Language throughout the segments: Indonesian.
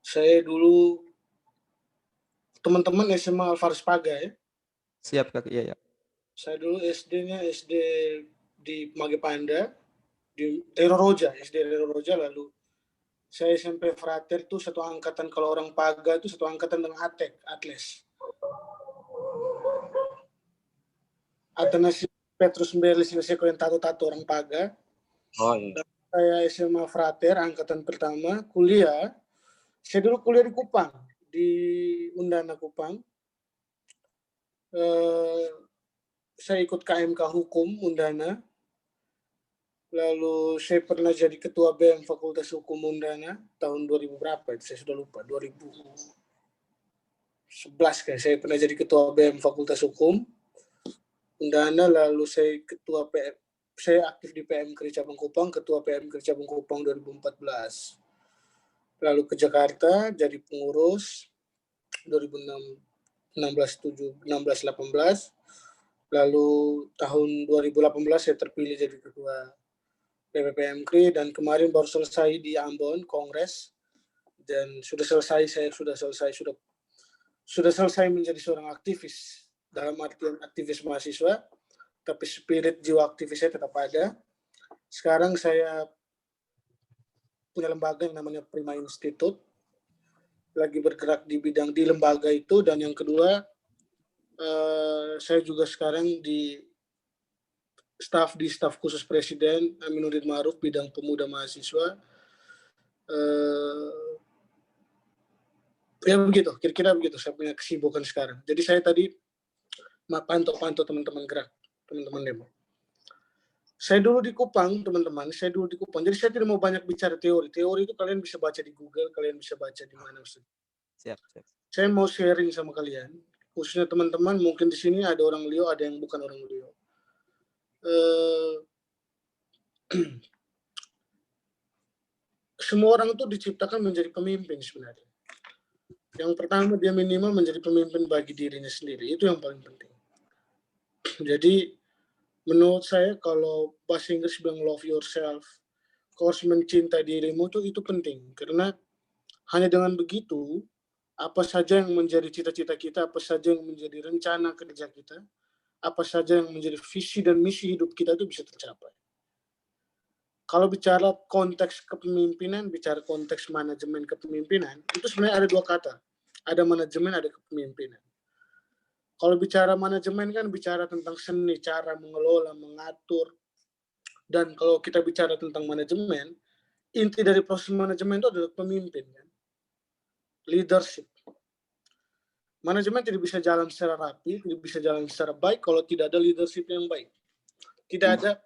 Saya dulu teman-teman SMA Alvares Paga ya. Siap Kak, iya ya. Saya dulu SD-nya SD di Mage Panda, di Rero Roja, SD Rero Roja, lalu saya SMP Frater tuh satu angkatan, kalau orang Paga itu satu angkatan dengan Atek, Atles. Atanasi Petrus Mbelis Neseko yang tato-tato orang Paga. Oh iya. Saya SMA Frater, angkatan pertama, kuliah. Saya dulu kuliah di Kupang, di Undana Kupang. Saya ikut KMK Hukum Undana. Lalu saya pernah jadi ketua BEM Fakultas Hukum Undana tahun 2000 berapa itu, saya sudah lupa, 2011 kayak saya pernah jadi ketua BEM Fakultas Hukum Undana. Lalu saya saya aktif di PM Kri Cabang Kupang, ketua PM Kri Cabang Kupang 2014. Lalu ke Jakarta jadi pengurus 2016-18. Lalu tahun 2018 saya terpilih jadi ketua PPPM Kri, dan kemarin baru selesai di Ambon Kongres, dan sudah selesai menjadi seorang aktivis, dalam artian aktivis mahasiswa, tapi spirit jiwa aktivis saya tetap ada. Sekarang saya punya lembaga yang namanya Prima Institute, lagi bergerak di bidang di lembaga itu. Dan yang kedua, saya juga sekarang di staf khusus Presiden Aminuddin Ma'ruf bidang pemuda mahasiswa. Ya begitu, kira-kira begitu saya punya kesibukan sekarang. Jadi saya tadi pantau teman-teman gerak, teman-teman demo. Saya dulu di Kupang, teman-teman. Jadi saya tidak mau banyak bicara teori. Teori itu kalian bisa baca di Google, kalian bisa baca di mana. Siap. Saya mau sharing sama kalian, khususnya teman-teman. Mungkin di sini ada orang Lio, ada yang bukan orang Lio. Semua orang itu diciptakan menjadi pemimpin sebenarnya. Yang pertama, dia minimal menjadi pemimpin bagi dirinya sendiri. Itu yang paling penting. Jadi menurut saya, kalau bahasa Inggris bilang love yourself, kau harus mencintai dirimu, itu penting. Karena hanya dengan begitu, apa saja yang menjadi cita-cita kita, apa saja yang menjadi rencana kerja kita, apa saja yang menjadi visi dan misi hidup kita itu bisa tercapai. Kalau bicara konteks kepemimpinan, bicara konteks manajemen kepemimpinan, itu sebenarnya ada dua kata. Ada manajemen, ada kepemimpinan. Kalau bicara manajemen kan bicara tentang seni, cara mengelola, mengatur. Dan kalau kita bicara tentang manajemen, inti dari proses manajemen itu adalah pemimpin. Kan? Leadership. Manajemen tidak bisa jalan secara rapi, tidak bisa jalan secara baik kalau tidak ada leadership yang baik. Tidak ada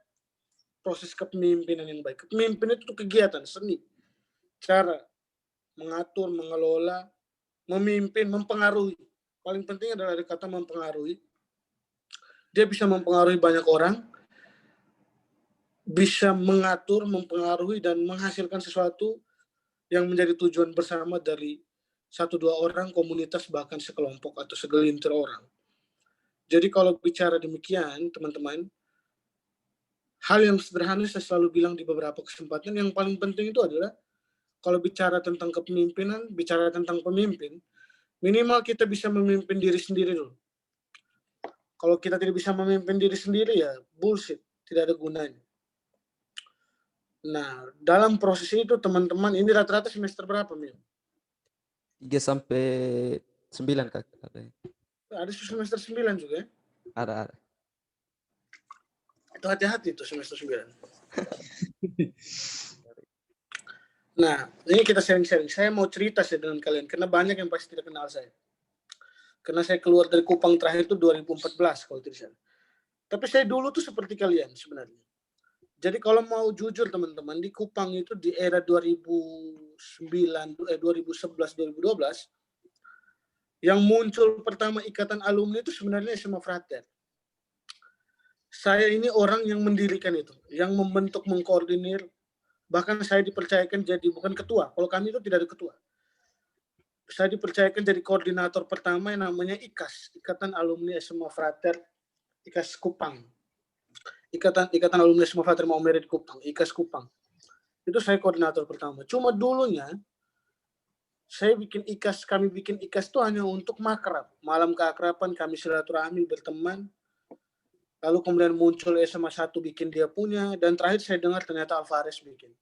proses kepemimpinan yang baik. Kepemimpinan itu kegiatan, seni, cara mengatur, mengelola, memimpin, mempengaruhi. Paling penting adalah ada kata mempengaruhi. Dia bisa mempengaruhi banyak orang, bisa mengatur, mempengaruhi, dan menghasilkan sesuatu yang menjadi tujuan bersama dari 1-2 orang, komunitas, bahkan sekelompok atau segelintir orang. Jadi kalau bicara demikian, teman-teman, hal yang sederhana saya selalu bilang di beberapa kesempatan, yang paling penting itu adalah kalau bicara tentang kepemimpinan, bicara tentang pemimpin, minimal kita bisa memimpin diri sendiri dulu. Kalau kita tidak bisa memimpin diri sendiri, ya bullshit, tidak ada gunanya. Nah, dalam proses itu teman-teman, ini rata-rata semester berapa, Mil? 3 sampai 9 Kak. Ada semester 9 juga ya? Ada. Itu hati-hati tuh semester 9. Nah, ini kita sharing-sharing. Saya mau cerita sih dengan kalian, karena banyak yang pasti tidak kenal saya. Karena saya keluar dari Kupang terakhir itu 2014 kalau tidak salah. Tapi saya dulu tuh seperti kalian sebenarnya. Jadi kalau mau jujur teman-teman, di Kupang itu di era 2011-2012, yang muncul pertama ikatan alumni itu sebenarnya SMA Frater. Saya ini orang yang mendirikan itu, yang membentuk, mengkoordinir. Bahkan saya dipercayakan jadi bukan ketua. Kalau kami itu tidak ada ketua. Saya dipercayakan jadi koordinator pertama yang namanya IKAS, Ikatan Alumni SMA Frater, IKAS Kupang. Ikatan Alumni SMA Frater Maumere di Kupang, IKAS Kupang. Itu saya koordinator pertama. Cuma dulunya kami bikin IKAS itu hanya untuk makrab. Malam keakraban kami silaturahmi berteman. Lalu kemudian muncul SMA 1 bikin dia punya, dan terakhir saya dengar ternyata Alvarez bikin.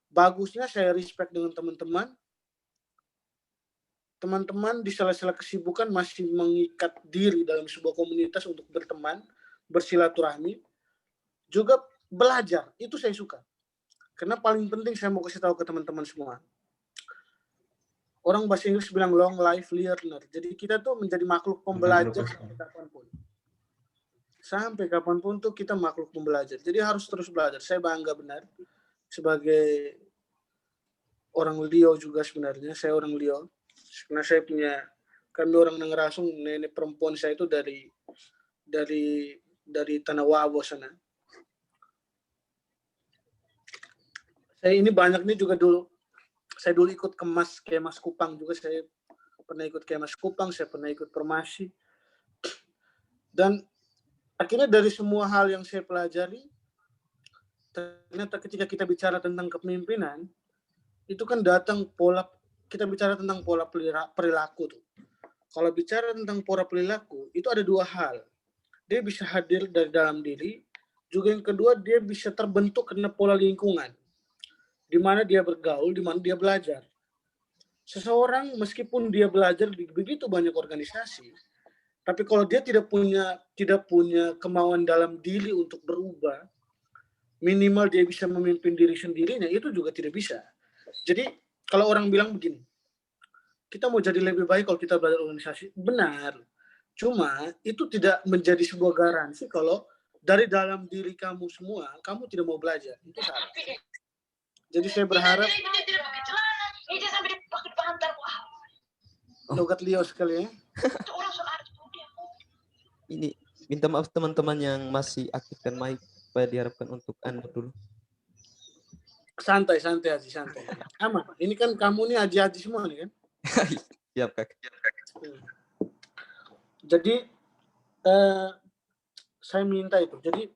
Bagusnya saya respect dengan teman-teman. Teman-teman di sela-sela kesibukan masih mengikat diri dalam sebuah komunitas untuk berteman, bersilaturahmi, juga belajar. Itu saya suka. Karena paling penting saya mau kasih tahu ke teman-teman semua. Orang bahasa Inggris bilang long life learner. Jadi kita tuh menjadi makhluk pembelajar sampai kapanpun. Sampai kapanpun tuh kita makhluk pembelajar. Jadi harus terus belajar. Saya bangga benar sebagai orang Liau juga sebenarnya. Saya orang Liau. Karena saya kami orang Nangrasung, nenek perempuan saya itu dari Tanah Wawo sana. Saya ini banyak nih juga saya dulu ikut Kemas Kupang juga, saya pernah ikut Kemas Kupang, saya pernah ikut Permasi. Dan akhirnya dari semua hal yang saya pelajari, ternyata ketika kita bicara tentang kepemimpinan, itu kan kita bicara tentang pola perilaku tuh. Kalau bicara tentang pola perilaku, itu ada dua hal. Dia bisa hadir dari dalam diri, juga yang kedua dia bisa terbentuk karena pola lingkungan. Di mana dia bergaul, di mana dia belajar. Seseorang meskipun dia belajar di begitu banyak organisasi, tapi kalau dia tidak punya kemauan dalam diri untuk berubah, minimal dia bisa memimpin diri sendirinya, itu juga tidak bisa. Jadi kalau orang bilang begini, kita mau jadi lebih baik kalau kita belajar organisasi, benar. Cuma itu tidak menjadi sebuah garansi kalau dari dalam diri kamu semua, kamu tidak mau belajar. Itu salah. Jadi saya berharap logat Liau sekali ya. Ini minta maaf teman-teman yang masih aktifkan mic, supaya diharapkan untuk unmute dulu. Santai Haji, santai. Aman. Ini kan kamu nih haji-haji semua nih kan. Siap Kak. Jadi saya minta itu. Jadi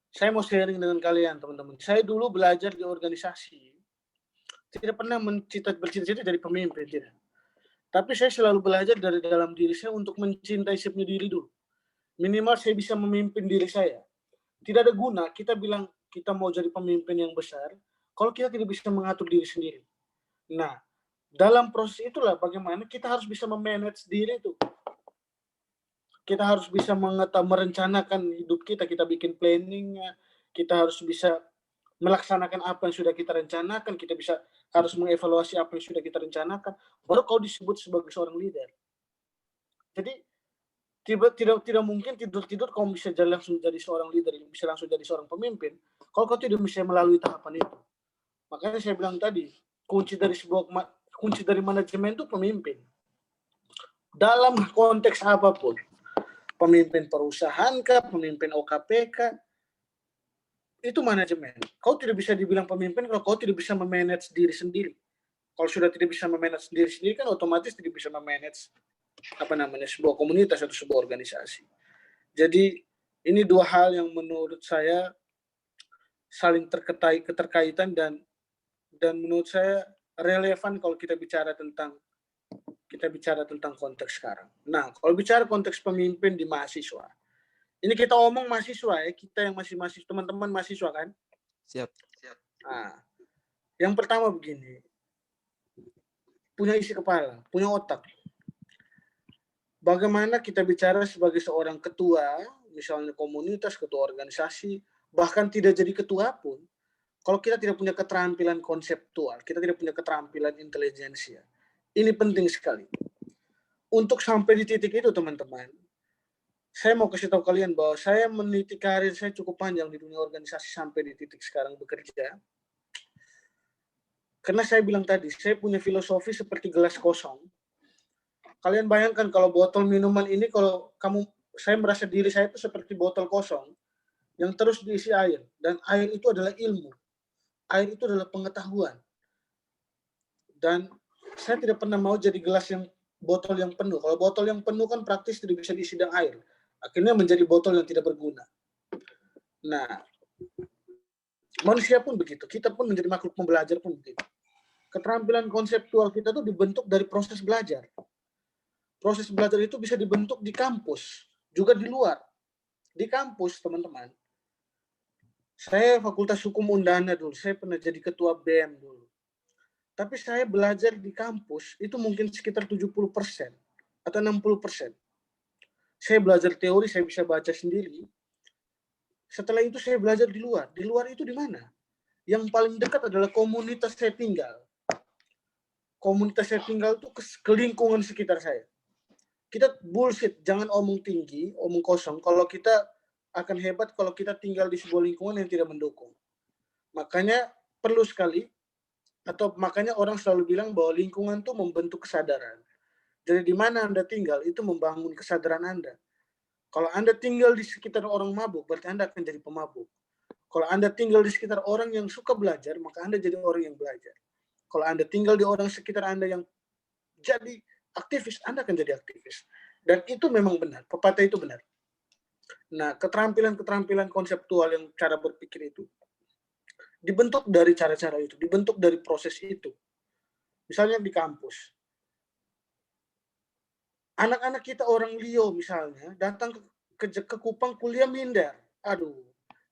saya mau sharing dengan kalian teman-teman. Saya dulu belajar di organisasi. Tidak pernah bercita-cita jadi pemimpin, tidak. Tapi saya selalu belajar dari dalam diri saya untuk mencintai saya punya diri dulu. Minimal saya bisa memimpin diri saya. Tidak ada guna kita bilang kita mau jadi pemimpin yang besar kalau kita tidak bisa mengatur diri sendiri. Nah, dalam proses itulah bagaimana kita harus bisa memanage diri itu. Kita harus bisa merencanakan hidup kita bikin planningnya, kita harus bisa melaksanakan apa yang sudah kita rencanakan, kita harus mengevaluasi apa yang sudah kita rencanakan, baru kau disebut sebagai seorang leader. Jadi tidak mungkin tidur kau bisa langsung jadi seorang leader, bisa langsung jadi seorang pemimpin, kalau kau tidak bisa melalui tahapan itu. Makanya saya bilang tadi, kunci dari manajemen itu pemimpin. Dalam konteks apapun, pemimpin perusahaan kah, pemimpin OKP kah, itu manajemen. Kau tidak bisa dibilang pemimpin kalau kau tidak bisa memanage diri sendiri. Kalau sudah tidak bisa memanage diri sendiri kan otomatis tidak bisa memanage sebuah komunitas atau sebuah organisasi. Jadi ini dua hal yang menurut saya saling keterkaitan dan menurut saya relevan kalau kita bicara tentang konteks sekarang. Nah, kalau bicara konteks pemimpin di mahasiswa, ini kita omong mahasiswa ya, kita yang masih teman-teman mahasiswa kan? Siap. Nah, yang pertama begini, punya isi kepala, punya otak. Bagaimana kita bicara sebagai seorang ketua, misalnya komunitas, ketua organisasi, bahkan tidak jadi ketua pun, kalau kita tidak punya keterampilan konseptual, kita tidak punya keterampilan intelijensia, ini penting sekali. Untuk sampai di titik itu teman-teman, saya mau kasih tahu kalian bahwa saya meniti karir saya cukup panjang di dunia organisasi sampai di titik sekarang bekerja. Karena saya bilang tadi, saya punya filosofi seperti gelas kosong. Kalian bayangkan kalau botol minuman ini, saya merasa diri saya itu seperti botol kosong yang terus diisi air. Dan air itu adalah ilmu. Air itu adalah pengetahuan. Dan saya tidak pernah mau jadi botol yang penuh. Kalau botol yang penuh kan praktis tidak bisa diisi dengan air. Akhirnya menjadi botol yang tidak berguna. Nah, Manusia pun begitu, kita pun menjadi makhluk pembelajar pun begitu. Keterampilan konseptual kita tuh dibentuk dari proses belajar. Proses belajar itu bisa dibentuk di kampus, juga di luar. Di kampus, teman-teman. Saya Fakultas Hukum Undana dulu, saya pernah jadi ketua BEM dulu. Tapi saya belajar di kampus itu mungkin sekitar 70% atau 60%. Saya belajar teori, saya bisa baca sendiri. Setelah itu saya belajar di luar. Di luar itu di mana? Yang paling dekat adalah komunitas saya tinggal. Komunitas saya tinggal itu ke lingkungan sekitar saya. Kita bullshit, jangan omong tinggi, omong kosong. Kalau kita akan hebat kalau kita tinggal di sebuah lingkungan yang tidak mendukung. Makanya perlu sekali, atau makanya orang selalu bilang bahwa lingkungan itu membentuk kesadaran. Jadi di mana Anda tinggal itu membangun kesadaran Anda. Kalau Anda tinggal di sekitar orang mabuk, berarti Anda akan jadi pemabuk. Kalau Anda tinggal di sekitar orang yang suka belajar, maka Anda jadi orang yang belajar. Kalau Anda tinggal di orang sekitar Anda yang jadi aktivis, Anda akan jadi aktivis. Dan itu memang benar, pepatah itu benar. Nah, keterampilan-keterampilan konseptual yang cara berpikir itu dibentuk dari cara-cara itu, dibentuk dari proses itu. Misalnya di kampus. Anak-anak kita orang Rio misalnya, datang ke Kupang kuliah minder. Aduh,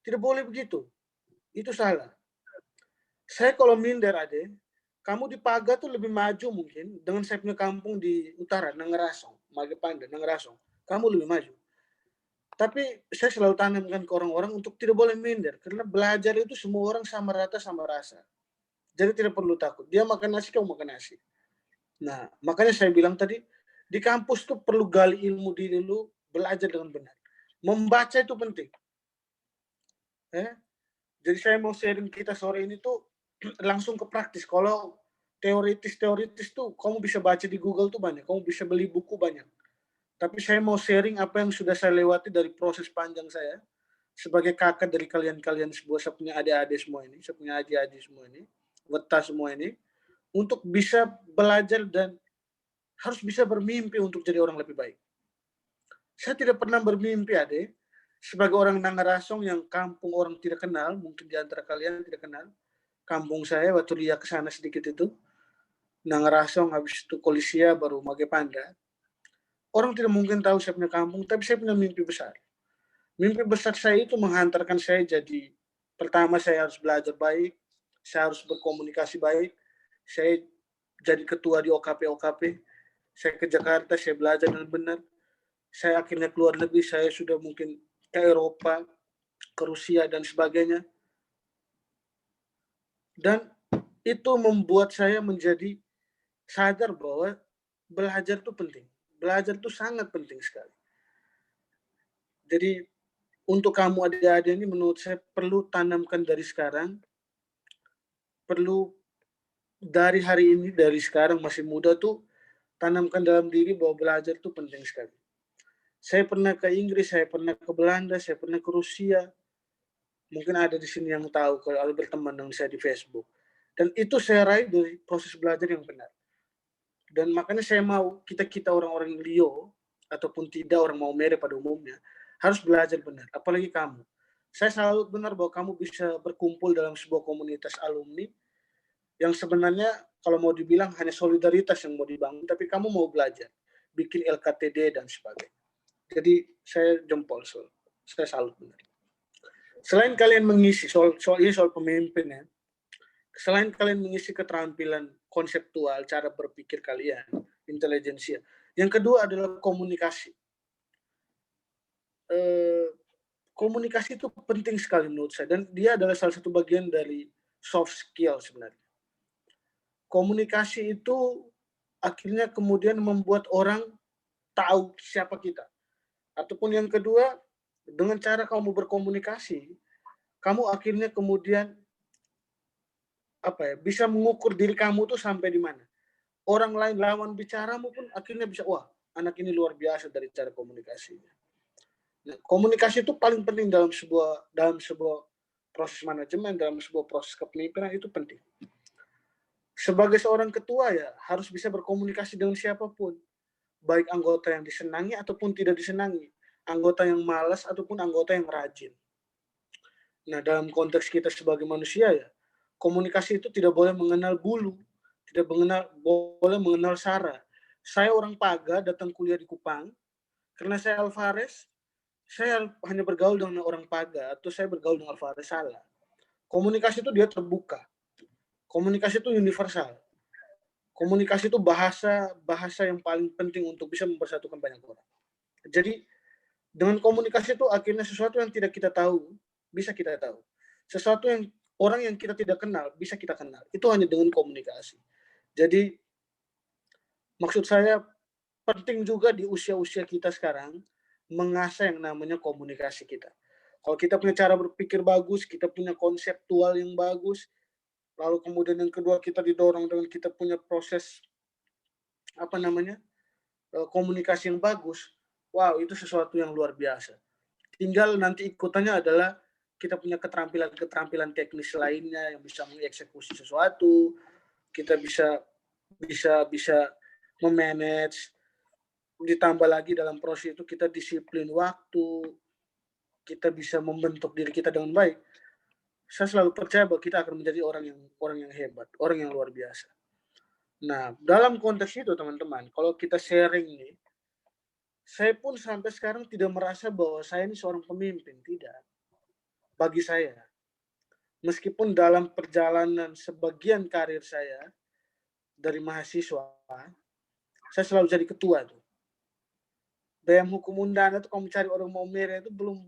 tidak boleh begitu. Itu salah. Saya kalau minder Ade, kamu di Paga tuh lebih maju mungkin dengan saya punya kampung di utara, Nangerasong, Magepanda, Nangerasong. Kamu lebih maju. Tapi saya selalu tanamkan ke orang-orang untuk tidak boleh minder. Karena belajar itu semua orang sama rata, sama rasa. Jadi tidak perlu takut. Dia makan nasi, kamu makan nasi. Nah, makanya saya bilang tadi, di kampus tuh perlu gali ilmu diri lu, belajar dengan benar. Membaca itu penting. Jadi saya mau sharing kita sore ini tuh langsung ke praktis. Kalau teoritis tuh kamu bisa baca di Google tuh banyak. Kamu bisa beli buku banyak. Tapi saya mau sharing apa yang sudah saya lewati dari proses panjang saya sebagai kakak dari kalian-kalian sebuah, saya punya adik-adik semua ini, saya punya adik-adik semua ini, weta semua ini, untuk bisa belajar dan harus bisa bermimpi untuk jadi orang lebih baik. Saya tidak pernah bermimpi, Ade, sebagai orang Nangarasong yang kampung orang tidak kenal, mungkin di antara kalian tidak kenal. Kampung saya waktu lihat ke sana sedikit itu, Nangarasong, habis itu Kolisia, baru Magepanda. Orang tidak mungkin tahu saya punya kampung, tapi saya punya mimpi besar. Mimpi besar saya itu menghantarkan saya jadi, pertama saya harus belajar baik, saya harus berkomunikasi baik, saya jadi ketua di OKP, saya ke Jakarta, saya belajar dengan benar, saya akhirnya keluar negeri, saya sudah mungkin ke Eropa, ke Rusia, dan sebagainya. Dan itu membuat saya menjadi sadar bahwa belajar itu penting. Belajar itu sangat penting sekali. Jadi untuk kamu adik-adik ini menurut saya perlu tanamkan dari sekarang, perlu dari hari ini, dari sekarang masih muda tuh tanamkan dalam diri bahwa belajar itu penting sekali. Saya pernah ke Inggris, saya pernah ke Belanda, saya pernah ke Rusia. Mungkin ada di sini yang tahu kalau ada berteman dengan saya di Facebook. Dan itu saya raih dari proses belajar yang benar. Dan makanya saya mau kita orang-orang Lio ataupun tidak orang mau mere pada umumnya harus belajar benar. Apalagi kamu. Saya selalu benar bahwa kamu bisa berkumpul dalam sebuah komunitas alumni yang sebenarnya kalau mau dibilang hanya solidaritas yang mau dibangun, tapi kamu mau belajar, bikin LKTD dan sebagainya. Jadi saya jempol, saya salut benar. Selain kalian mengisi soal ini soal pemimpin ya, selain kalian mengisi keterampilan konseptual, cara berpikir kalian, intelijensia. Yang kedua adalah komunikasi. Komunikasi itu penting sekali menurut saya, dan dia adalah salah satu bagian dari soft skill sebenarnya. Komunikasi itu akhirnya kemudian membuat orang tahu siapa kita. Ataupun yang kedua, dengan cara kamu berkomunikasi, kamu akhirnya kemudian bisa mengukur diri kamu tuh sampai di mana. Orang lain lawan bicaramu pun akhirnya bisa, wah anak ini luar biasa dari cara komunikasinya. Nah, komunikasi itu paling penting dalam sebuah proses manajemen, dalam sebuah proses kepemimpinan itu penting. Sebagai seorang ketua ya harus bisa berkomunikasi dengan siapapun, baik anggota yang disenangi ataupun tidak disenangi, anggota yang malas ataupun anggota yang rajin. Nah, dalam konteks kita sebagai manusia ya, komunikasi itu tidak boleh mengenal bulu, tidak boleh mengenal sara. Saya orang Paga datang kuliah di Kupang, karena saya Alvarez, saya hanya bergaul dengan orang Paga atau saya bergaul dengan Alvarez, salah. Komunikasi itu dia terbuka. Komunikasi itu universal. Komunikasi itu bahasa yang paling penting untuk bisa mempersatukan banyak orang. Jadi dengan komunikasi itu akhirnya sesuatu yang tidak kita tahu bisa kita tahu. Sesuatu yang orang yang kita tidak kenal bisa kita kenal. Itu hanya dengan komunikasi. Jadi maksud saya penting juga di usia-usia kita sekarang mengasah yang namanya komunikasi kita. Kalau kita punya cara berpikir bagus, kita punya konseptual yang bagus, lalu kemudian yang kedua kita didorong dengan kita punya proses komunikasi yang bagus. Wow, itu sesuatu yang luar biasa. Tinggal nanti ikutannya adalah kita punya keterampilan teknis lainnya yang bisa mengeksekusi sesuatu, kita bisa memanage, ditambah lagi dalam proses itu kita disiplin waktu, kita bisa membentuk diri kita dengan baik. Saya selalu percaya bahwa kita akan menjadi orang yang hebat, orang yang luar biasa. Nah, dalam konteks itu teman-teman, kalau kita sharing nih, saya pun sampai sekarang tidak merasa bahwa saya ini seorang pemimpin, tidak. Bagi saya, meskipun dalam perjalanan sebagian karir saya dari mahasiswa, saya selalu jadi ketua tuh. BM Hukum Undana itu kalau mencari orang mau merah itu belum,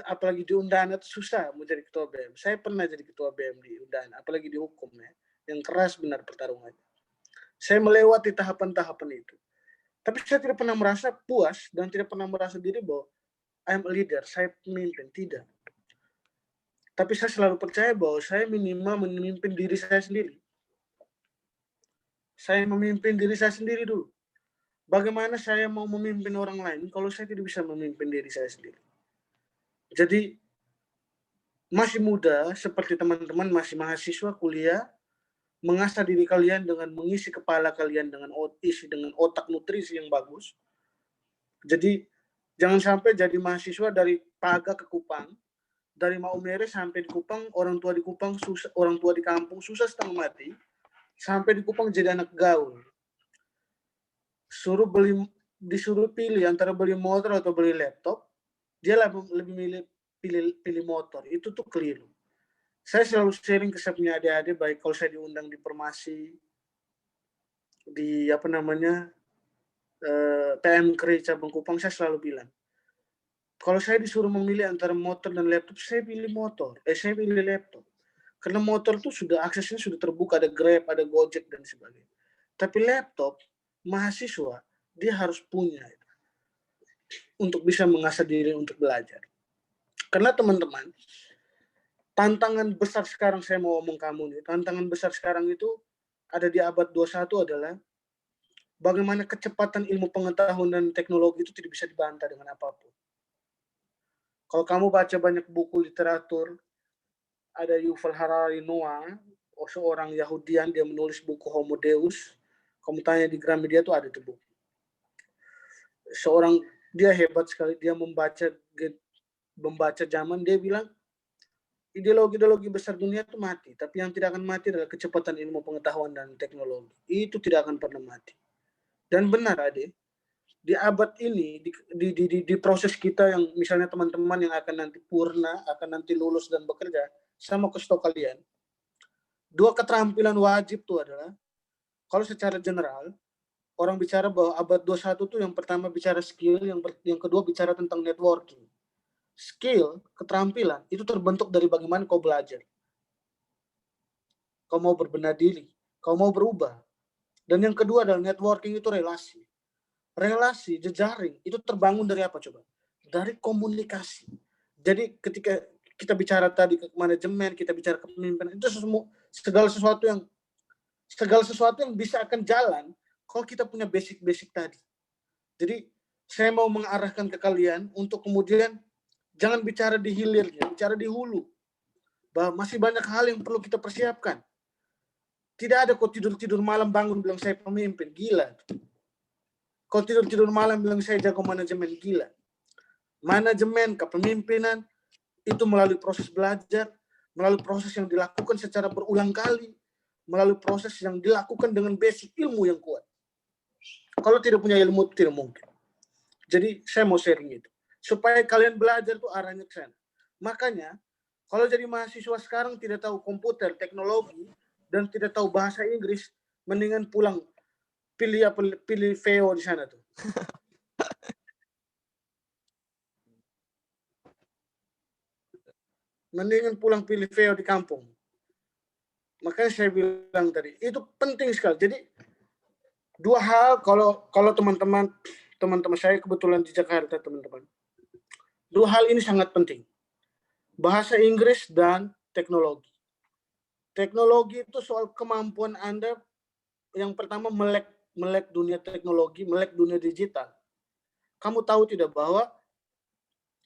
apalagi di Undana itu susah mau jadi ketua BM. Saya pernah jadi ketua BM di Undana, apalagi di hukum ya, yang keras benar pertarungannya. Saya melewati tahapan-tahapan itu. Tapi saya tidak pernah merasa puas dan tidak pernah merasa diri bahwa I'm a leader, saya pemimpin, tidak. Tapi saya selalu percaya bahwa saya minimal memimpin diri saya sendiri. Saya memimpin diri saya sendiri dulu. Bagaimana saya mau memimpin orang lain kalau saya tidak bisa memimpin diri saya sendiri? Jadi, masih muda, seperti teman-teman masih mahasiswa kuliah, mengasah diri kalian dengan mengisi kepala kalian dengan otak nutrisi yang bagus. Jadi, jangan sampai jadi mahasiswa dari Paga ke Kupang, dari Maumere sampai di Kupang, orang tua di Kupang susah, orang tua di kampung susah setengah mati, sampai di Kupang jadi anak gaul. Disuruh pilih antara beli motor atau beli laptop, dia lebih pilih motor. Itu tuh keliru. Saya selalu sharing ke saya punya adik-adik, baik kalau saya diundang di Permasi, di PM Kri Cabang Kupang, saya selalu bilang, kalau saya disuruh memilih antara motor dan laptop, saya pilih laptop. Karena motor tuh aksesnya sudah terbuka, ada Grab, ada Gojek dan sebagainya. Tapi laptop, mahasiswa, dia harus punya itu, untuk bisa mengasah diri untuk belajar. Karena teman-teman, tantangan besar sekarang saya mau ngomong kamu nih, tantangan besar sekarang itu ada di abad 21 adalah bagaimana kecepatan ilmu pengetahuan dan teknologi itu tidak bisa dibantah dengan apapun. Kalau kamu baca banyak buku literatur, ada Yuval Harari Noah, seorang Yahudian, dia menulis buku Homo Deus. Kamu tanya di Gramedia itu ada itu buku. Dia hebat sekali, dia membaca zaman, dia bilang ideologi besar dunia itu mati, tapi yang tidak akan mati adalah kecepatan ilmu pengetahuan dan teknologi. Itu tidak akan pernah mati. Dan benar, adik, di abad ini, di proses kita yang misalnya teman-teman yang akan nanti purna, akan nanti lulus dan bekerja, sama kasih tahu kalian, 2 keterampilan wajib itu adalah, kalau secara general, orang bicara bahwa abad 21 itu yang pertama bicara skill, yang kedua bicara tentang networking. Skill, keterampilan, itu terbentuk dari bagaimana kau belajar. Kau mau berbenah diri, kau mau berubah. Dan yang kedua adalah networking, itu relasi. Relasi, jejaring, itu terbangun dari apa coba? Dari komunikasi. Jadi ketika kita bicara tadi ke manajemen, kita bicara kepemimpinan, itu segala sesuatu yang bisa akan jalan kalau kita punya basic tadi. Jadi saya mau mengarahkan ke kalian untuk kemudian jangan bicara di hilir, bicara di hulu. Bahwa masih banyak hal yang perlu kita persiapkan. Tidak ada kok tidur malam bangun bilang saya pemimpin, gila. Kau tidur malam bilang saya jago manajemen, gila. Manajemen, kepemimpinan, itu melalui proses belajar, melalui proses yang dilakukan secara berulang kali, melalui proses yang dilakukan dengan basic ilmu yang kuat. Kalau tidak punya ilmu, tidak mungkin. Jadi saya mau sharing itu. Supaya kalian belajar tuh arahnya ke sana. Makanya, kalau jadi mahasiswa sekarang tidak tahu komputer, teknologi, dan tidak tahu bahasa Inggris, mendingan pulang pilih VO di sana tuh. Mendingan pulang pilih VO di kampung. Makanya saya bilang tadi, itu penting sekali. Jadi dua hal kalau teman-teman saya kebetulan di Jakarta, teman-teman. Dua hal ini sangat penting. Bahasa Inggris dan teknologi. Teknologi itu soal kemampuan Anda yang pertama melek dunia teknologi, melek dunia digital. Kamu tahu tidak bahwa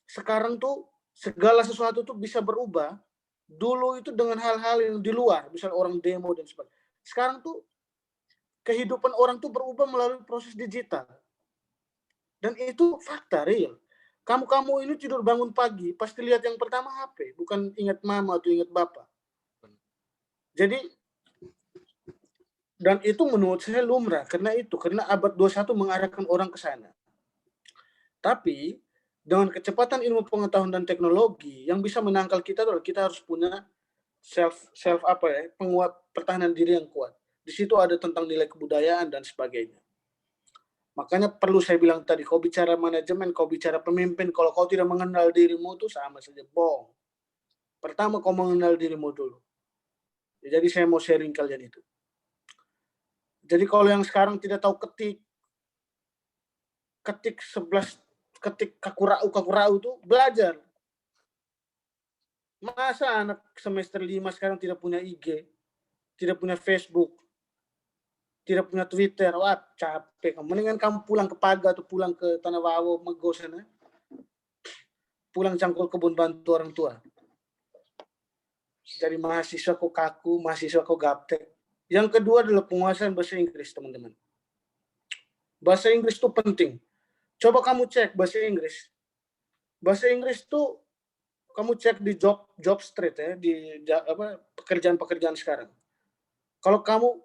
sekarang tuh segala sesuatu tuh bisa berubah. Dulu itu dengan hal-hal yang di luar, misalnya orang demo dan sebagainya. Sekarang tuh kehidupan orang tuh berubah melalui proses digital. Dan itu fakta real. Kamu ini tidur bangun pagi, pasti lihat yang pertama HP, bukan ingat mama atau ingat bapak. Jadi, dan itu menurut saya lumrah, karena abad 21 mengarahkan orang ke sana. Tapi, dengan kecepatan ilmu pengetahuan dan teknologi, yang bisa menangkal kita adalah kita harus punya penguat pertahanan diri yang kuat. Di situ ada tentang nilai kebudayaan dan sebagainya. Makanya perlu saya bilang tadi, kau bicara manajemen, kau bicara pemimpin, kalau kau tidak mengenal dirimu itu sama saja bohong. Pertama kau mengenal dirimu dulu. Jadi saya mau sharing kalian itu. Jadi kalau yang sekarang tidak tahu ketik 11, ketik kakurau itu belajar. Masa anak semester 5 sekarang tidak punya IG, tidak punya Facebook, tidak punya Twitter, wah capek. Mendingan kamu pulang ke Paga atau pulang ke Tanah Wawo, Mego sana. Pulang cangkul kebun bantu orang tua. Dari mahasiswa kok kaku, mahasiswa kok gaptek. Yang kedua adalah penguasaan bahasa Inggris, teman-teman. Bahasa Inggris itu penting. Coba kamu cek bahasa Inggris. Bahasa Inggris itu kamu cek di job street ya, di pekerjaan-pekerjaan sekarang. Kalau kamu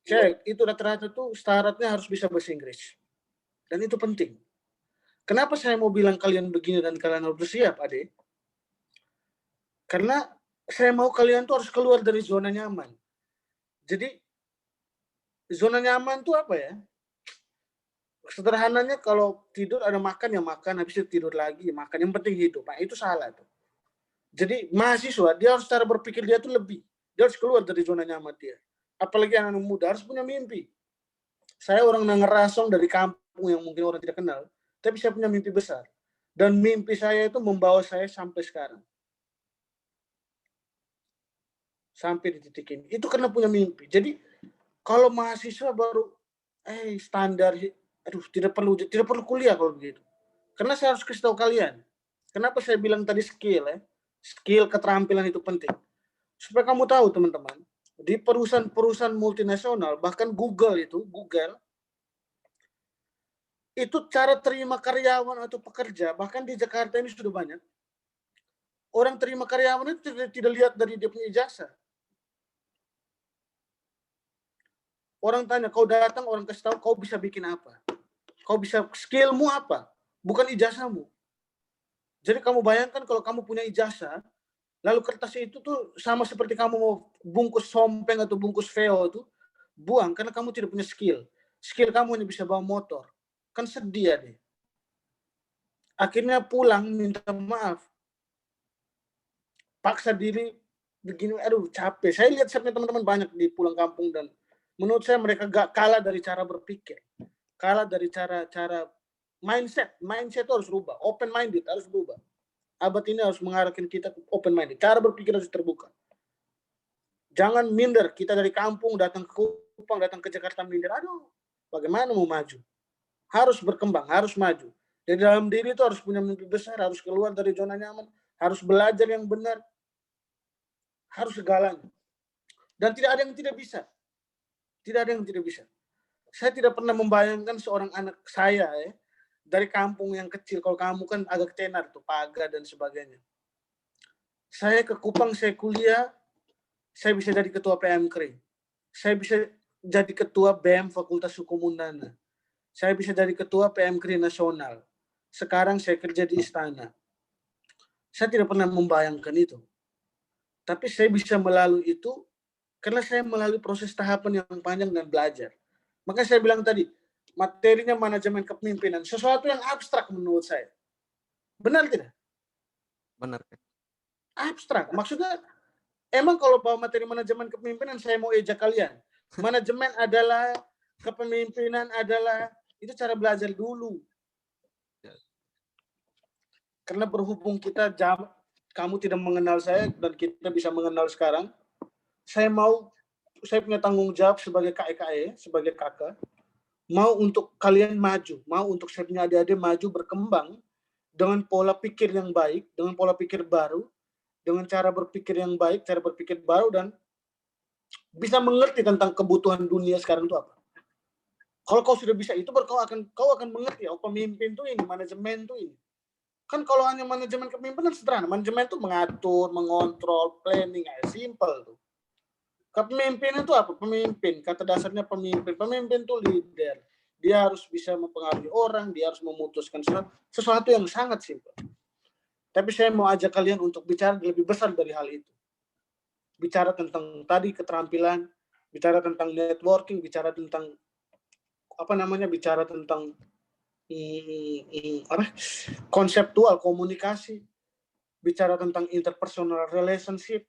cek, itu rata-rata tuh syaratnya harus bisa bahasa Inggris. Dan itu penting. Kenapa saya mau bilang kalian begini dan kalian harus bersiap, adik? Karena saya mau kalian tuh harus keluar dari zona nyaman. Jadi, zona nyaman tuh apa ya? Sederhananya kalau tidur ada makan ya makan, habis itu tidur lagi, makan. Yang penting hidup. Nah, itu salah tuh. Jadi, mahasiswa, dia harus cara berpikir dia tuh lebih. Dia harus keluar dari zona nyaman dia. Apalagi anak muda harus punya mimpi. Saya orang ngerasong dari kampung yang mungkin orang tidak kenal, tapi saya punya mimpi besar. Dan mimpi saya itu membawa saya sampai sekarang. Sampai di titik ini. Itu karena punya mimpi. Jadi kalau mahasiswa baru standar, aduh tidak perlu kuliah kalau begitu. Karena saya harus kasih tahu kalian. Kenapa saya bilang tadi skill ya? Skill keterampilan itu penting. Supaya kamu tahu teman-teman, di perusahaan-perusahaan multinasional, bahkan Google itu cara terima karyawan atau pekerja, bahkan di Jakarta ini sudah banyak. Orang terima karyawan itu tidak lihat dari dia punya ijazah. Orang tanya, kau datang, orang kasih tahu, kau bisa bikin apa? Kau bisa, skillmu apa? Bukan ijazahmu. Jadi kamu bayangkan kalau kamu punya ijazah, lalu kertas itu tuh sama seperti kamu mau bungkus sompeng atau bungkus VO itu, buang karena kamu tidak punya skill. Skill kamu hanya bisa bawa motor. Kan sedih ya deh. Akhirnya pulang minta maaf. Paksa diri begini, aduh capek. Saya lihat teman-teman banyak di pulang kampung dan menurut saya mereka gak kalah dari cara berpikir. Kalah dari cara mindset. Mindset itu harus berubah. Open minded harus berubah. Abad ini harus mengarahkan kita open minded. Cara berpikir harus terbuka. Jangan minder. Kita dari kampung datang ke Kupang, datang ke Jakarta minder. Aduh, bagaimana mau maju? Harus berkembang, harus maju. Di dalam diri itu harus punya mimpi besar, harus keluar dari zona nyaman, harus belajar yang benar, harus segalanya. Dan tidak ada yang tidak bisa. Tidak ada yang tidak bisa. Saya tidak pernah membayangkan seorang anak saya dari kampung yang kecil. Kalau kamu kan agak tenar tuh, Paga dan sebagainya. Saya ke Kupang, saya kuliah, saya bisa jadi ketua PMKRI. Saya bisa jadi ketua BEM Fakultas Hukum Undana. Saya bisa jadi ketua PMKRI Nasional. Sekarang saya kerja di istana. Saya tidak pernah membayangkan itu. Tapi saya bisa melalui itu karena saya melalui proses tahapan yang panjang dan belajar. Maka saya bilang tadi, materinya manajemen kepemimpinan, sesuatu yang abstrak menurut saya. Benar tidak? Benar, Kak. Abstrak. Maksudnya, emang kalau bawa materi manajemen kepemimpinan, saya mau ejak kalian. Manajemen adalah, kepemimpinan adalah, itu cara belajar dulu. Karena berhubung kita kamu tidak mengenal saya dan kita bisa mengenal sekarang, saya punya tanggung jawab sebagai KEKE, sebagai kakak, mau untuk kalian maju, mau untuk saya punya adik-adik maju berkembang dengan pola pikir yang baik, dengan pola pikir baru, dengan cara berpikir yang baik, cara berpikir baru, dan bisa mengerti tentang kebutuhan dunia sekarang itu apa. Kalau kau sudah bisa itu, baru kau akan mengerti, oh pemimpin tuh ini, manajemen tuh ini. Kan kalau hanya manajemen kepemimpinan sederhana, manajemen itu mengatur, mengontrol, planning, simple tuh. Kepemimpinan itu apa? Pemimpin, kata dasarnya pemimpin. Pemimpin itu leader. Dia harus bisa mempengaruhi orang, dia harus memutuskan sesuatu yang sangat simpel. Tapi saya mau ajak kalian untuk bicara lebih besar dari hal itu. Bicara tentang tadi keterampilan, bicara tentang networking, bicara tentang bicara tentang konseptual komunikasi, bicara tentang interpersonal relationship,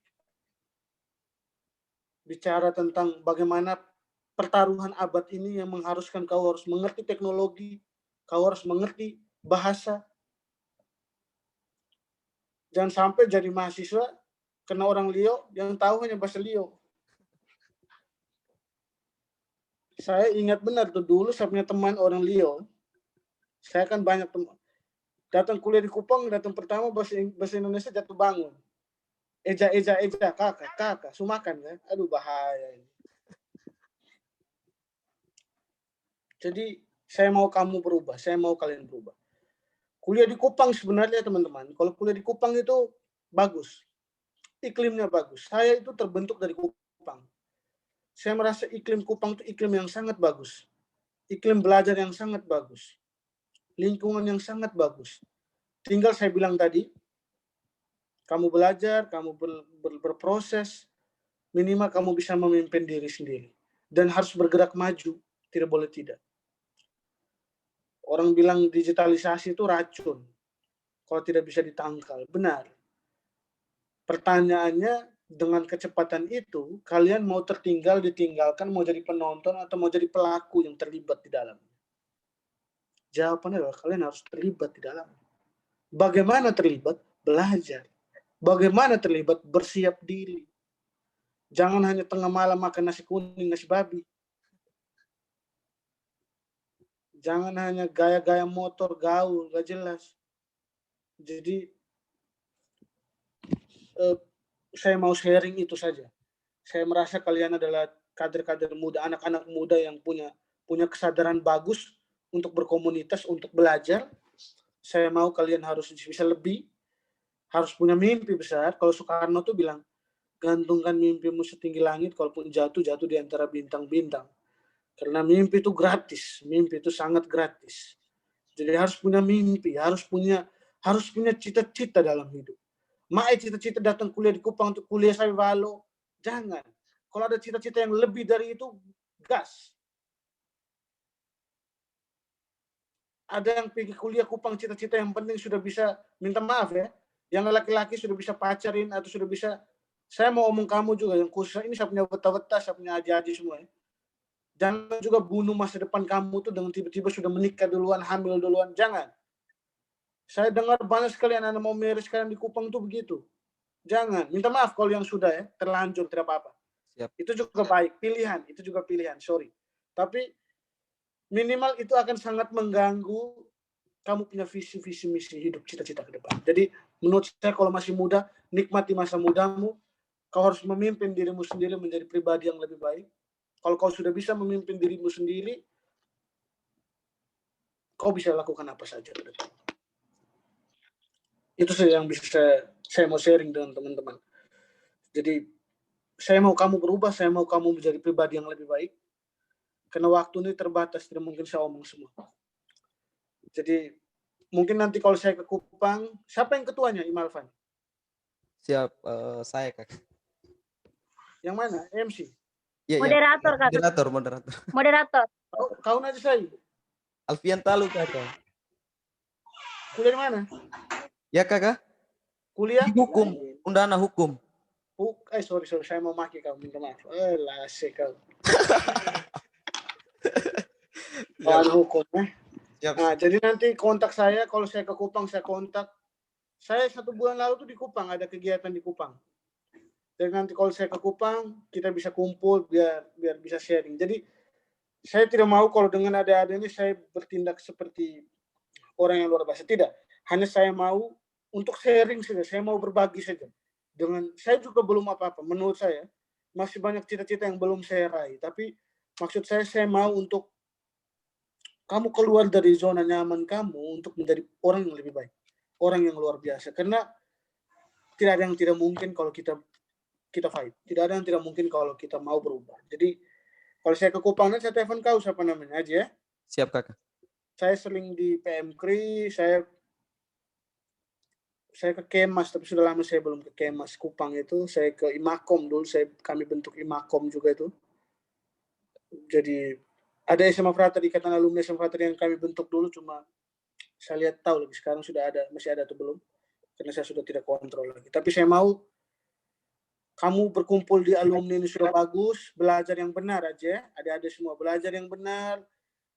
bicara tentang bagaimana pertaruhan abad ini yang mengharuskan kau harus mengerti teknologi, kau harus mengerti bahasa. Jangan sampai jadi mahasiswa kena orang Lio yang tahu hanya bahasa Lio. Saya ingat benar tuh, dulu saya punya teman orang Lio. Saya kan banyak teman. Datang kuliah di Kupang, datang pertama bahasa Indonesia jatuh bangun. Eja, kakak, sumakan kan? Aduh bahaya ini. Jadi saya mau kamu berubah, saya mau kalian berubah. Kuliah di Kupang sebenarnya teman-teman, kalau kuliah di Kupang itu bagus. Iklimnya bagus. Saya itu terbentuk dari Kupang. Saya merasa iklim Kupang itu iklim yang sangat bagus. Iklim belajar yang sangat bagus. Lingkungan yang sangat bagus. Tinggal saya bilang tadi, kamu belajar, kamu berproses, minimal kamu bisa memimpin diri sendiri. Dan harus bergerak maju, tidak boleh tidak. Orang bilang digitalisasi itu racun, kalau tidak bisa ditangkal. Benar. Pertanyaannya, dengan kecepatan itu, kalian mau ditinggalkan, mau jadi penonton, atau mau jadi pelaku yang terlibat di dalam? Jawabannya adalah kalian harus terlibat di dalam. Bagaimana terlibat? Belajar. Bagaimana terlibat? Bersiap diri. Jangan hanya tengah malam makan nasi kuning, nasi babi. Jangan hanya gaya-gaya motor, gaul, gak jelas. Jadi, saya mau sharing itu saja. Saya merasa kalian adalah kader-kader muda, anak-anak muda yang punya kesadaran bagus untuk berkomunitas, untuk belajar. Saya mau kalian harus bisa lebih, harus punya mimpi besar. Kalau Soekarno tuh bilang, gantungkan mimpimu setinggi langit, kalaupun jatuh di antara bintang-bintang. Karena mimpi itu gratis, mimpi itu sangat gratis. Jadi harus punya mimpi, harus punya cita-cita dalam hidup. Cita-cita datang kuliah di Kupang untuk kuliah sampai Balo, jangan. Kalau ada cita-cita yang lebih dari itu, gas. Ada yang pergi kuliah Kupang cita-cita yang penting sudah bisa, minta maaf ya, yang laki-laki sudah bisa pacarin atau sudah bisa, saya mau omong kamu juga yang khusus ini, saya punya weta-weta, saya punya aji-aji semua ya. Jangan juga bunuh masa depan kamu tuh dengan tiba-tiba sudah menikah duluan, hamil duluan, jangan. Saya dengar banyak sekali anak-anak mau marriage sekarang di Kupang tuh begitu. Jangan, minta maaf kalau yang sudah ya, terlanjur, tidak apa-apa. Siap. Itu juga baik, pilihan, itu juga pilihan, sorry. Tapi minimal itu akan sangat mengganggu kamu punya visi misi hidup, cita-cita ke depan. Jadi menurut saya kalau masih muda, nikmati masa mudamu. Kau harus memimpin dirimu sendiri menjadi pribadi yang lebih baik. Kalau kau sudah bisa memimpin dirimu sendiri, kau bisa lakukan apa saja ke depan. Itu saja yang bisa Saya mau sharing dengan teman-teman. Jadi saya mau kamu berubah, saya mau kamu menjadi pribadi yang lebih baik. Karena waktu ini terbatas, tidak mungkin saya omong semua. Jadi mungkin nanti kalau saya ke Kupang, siapa yang ketuanya, Imalvan? Siap, saya Kak. Yang mana? MC? Iya, Moderator, Kak. moderator. Moderator. Kau nanti saya. Alfian Talu Kakak. Kuliah di mana? Ya Kakak, Kuliah? di hukum, undana hukum. Sorry, saya mau maki kau, minta maaf. Lase kau. Hukum. Siap. Nah, jadi nanti kontak saya, kalau saya ke Kupang, saya kontak. Saya 1 bulan lalu tuh di Kupang, ada kegiatan di Kupang. Jadi nanti kalau saya ke Kupang, kita bisa kumpul biar bisa sharing. Jadi saya tidak mau kalau dengan ada ini saya bertindak seperti orang yang luar biasa. Tidak. Hanya saya mau untuk sharing saja. Saya mau berbagi saja. Saya juga belum apa-apa. Menurut saya masih banyak cita-cita yang belum saya raih. Tapi maksud saya mau untuk kamu keluar dari zona nyaman kamu untuk menjadi orang yang lebih baik. Orang yang luar biasa. Karena tidak ada yang tidak mungkin kalau kita fight. Tidak ada yang tidak mungkin kalau kita mau berubah. Jadi kalau saya ke Kupang, saya telepon kau siapa namanya aja ya. Siap Kakak. Saya sering di PM Kri, saya ke Kemas, tapi sudah lama saya belum ke Kemas Kupang itu. Saya ke Imakom dulu, kami bentuk Imakom juga itu. Jadi ada SMA Frater, Ikatan Alumni SMA Frater yang kami bentuk dulu, cuma saya lihat tahu lagi sekarang masih ada atau belum, karena saya sudah tidak kontrol lagi. Tapi saya mau kamu berkumpul di alumni ini sudah bagus, belajar yang benar aja, adik-adik semua belajar yang benar,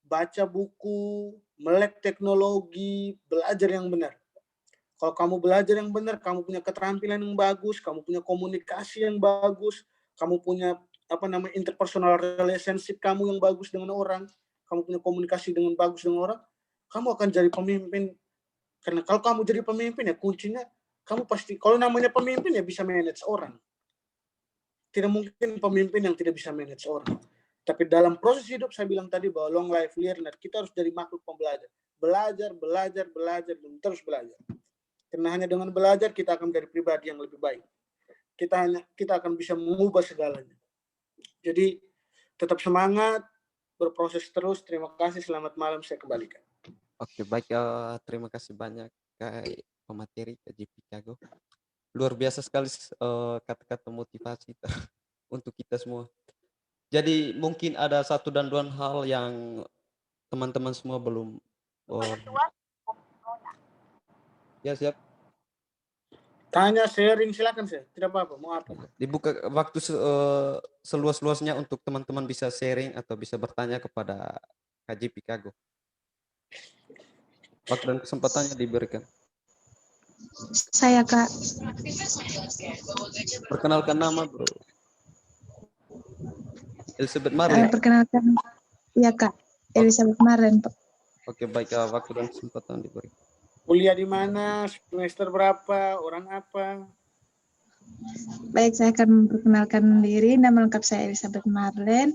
baca buku, melek teknologi, belajar yang benar. Kalau kamu belajar yang benar, kamu punya keterampilan yang bagus, kamu punya komunikasi yang bagus, kamu punya interpersonal relationship kamu yang bagus dengan orang, kamu punya komunikasi dengan bagus dengan orang, kamu akan jadi pemimpin. Karena kalau kamu jadi pemimpin ya kuncinya kamu pasti, kalau namanya pemimpin ya bisa manage orang. Tidak mungkin pemimpin yang tidak bisa manage orang. Tapi dalam proses hidup saya bilang tadi bahwa long life learner, kita harus jadi makhluk pembelajar. Belajar, dan terus belajar. Karena hanya dengan belajar kita akan menjadi pribadi yang lebih baik. Kita akan bisa mengubah segalanya. Jadi tetap semangat, berproses terus. Terima kasih, selamat malam, saya kembalikan. Oke, baik, terima kasih banyak Kak pemateri Kak JP Kago. Luar biasa sekali kata-kata motivasi untuk kita semua. Jadi mungkin ada 1 dan 2 hal yang teman-teman semua belum ya siap. Tanya, sharing, silakan saya. Tidak apa-apa, mau apa? Dibuka waktu seluas-luasnya untuk teman-teman bisa sharing atau bisa bertanya kepada KJP Kago. Waktu dan kesempatannya diberikan. Saya Kak. Perkenalkan nama bro. Elizabeth Marlin. Perkenalkan, ya Kak. Elizabeth Marlin. Oke, baik, waktu dan kesempatan diberikan. Kuliah di mana? Semester berapa? Orang apa? Baik, saya akan memperkenalkan diri. Nama lengkap saya Elizabeth Marlin.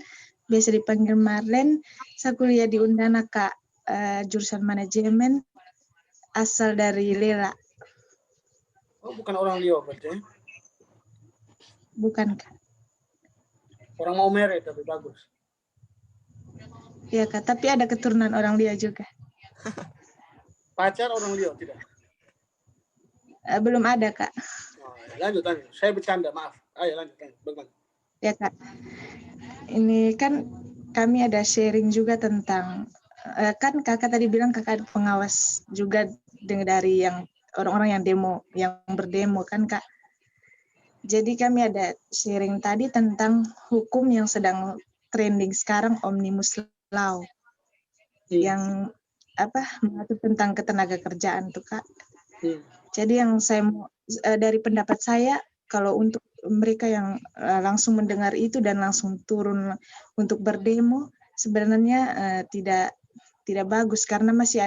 Biasa dipanggil Marlin. Saya kuliah di Undana Kak. Jurusan manajemen. Asal dari Lela. Oh, bukan orang Liau berarti ya? Bukan Kak. Orang mau merit tapi bagus. Iya Kak, tapi ada keturunan orang Liau juga. Pacar orang Liau tidak? Belum ada Kak. Lanjut. Saya bercanda, maaf. Ayo lanjut. Bagaimana? Ya Kak. Ini kan kami ada sharing juga tentang, kan Kakak tadi bilang Kakak pengawas juga dari yang orang-orang yang berdemo kan Kak. Jadi kami ada sharing tadi tentang hukum yang sedang trending sekarang, Omnibus Law. Yang mengatur tentang ketenaga kerjaan tuh Kak. Jadi yang saya mau, dari pendapat saya, kalau untuk mereka yang langsung mendengar itu dan langsung turun untuk berdemo, sebenarnya tidak bagus karena masih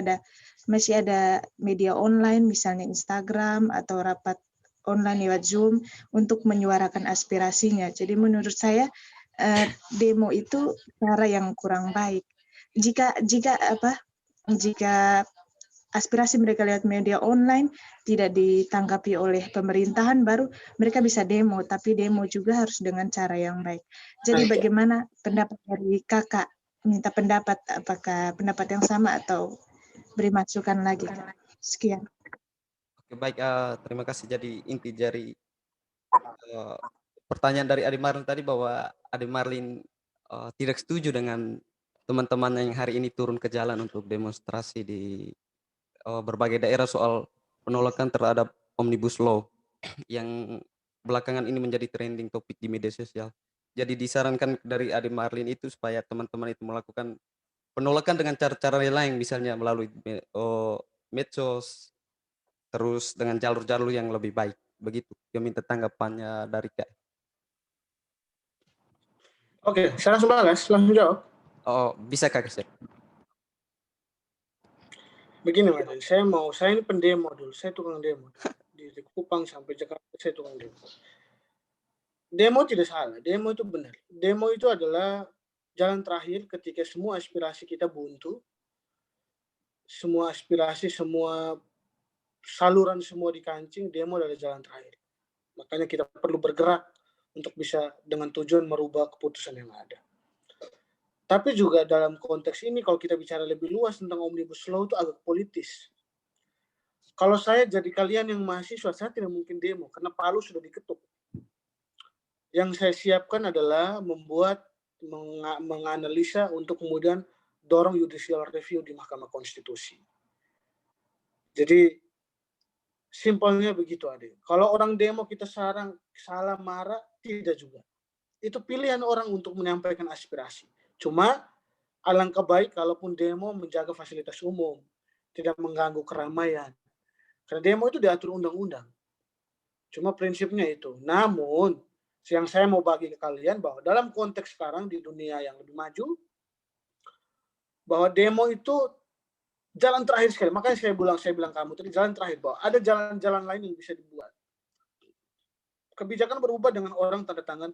ada media online, misalnya Instagram atau rapat online lewat Zoom untuk menyuarakan aspirasinya. Jadi menurut saya demo itu cara yang kurang baik. Jika aspirasi mereka lewat media online tidak ditanggapi oleh pemerintahan, baru mereka bisa demo, tapi demo juga harus dengan cara yang baik. Jadi bagaimana pendapat dari kakak? Minta pendapat, apakah pendapat yang sama atau beri masukan lagi? Sekian. Oke, baik, terima kasih. Jadi inti dari pertanyaan dari Adi Marlin tadi bahwa Adi Marlin tidak setuju dengan teman-teman yang hari ini turun ke jalan untuk demonstrasi di berbagai daerah soal penolakan terhadap Omnibus Law yang belakangan ini menjadi trending topik di media sosial. Jadi disarankan dari Adi Marlin itu supaya teman-teman itu melakukan penolakan dengan cara-cara lain, misalnya melalui medsos, terus dengan jalur-jalur yang lebih baik. Begitu. Dia minta tanggapannya dari Kak. Oke, saya langsung jawab. Oh, bisa Kak Kasep? Begini Mas, saya ini pendemo dulu, saya tukang demo. Di Kupang sampai Jakarta saya tukang demo. Demo tidak salah, demo itu benar. Demo itu adalah jalan terakhir ketika semua aspirasi kita buntu, semua aspirasi, semua saluran semua dikancing, demo adalah jalan terakhir. Makanya kita perlu bergerak untuk bisa dengan tujuan merubah keputusan yang ada. Tapi juga dalam konteks ini kalau kita bicara lebih luas tentang Omnibus Law itu agak politis. Kalau saya jadi kalian yang mahasiswa, saya tidak mungkin demo karena palu sudah diketuk. Yang saya siapkan adalah menganalisa untuk kemudian dorong judicial review di Mahkamah Konstitusi. Jadi simpelnya begitu, Ade. Kalau orang demo kita salah marah, tidak juga. Itu pilihan orang untuk menyampaikan aspirasi. Cuma alangkah baik kalaupun demo menjaga fasilitas umum, tidak mengganggu keramaian. Karena demo itu diatur undang-undang. Cuma prinsipnya itu. Namun, yang saya mau bagi ke kalian bahwa dalam konteks sekarang di dunia yang lebih maju, bahwa demo itu jalan terakhir sekali. Makanya saya bilang kamu tadi jalan terakhir, bahwa ada jalan-jalan lain yang bisa dibuat. Kebijakan berubah dengan orang tanda tangan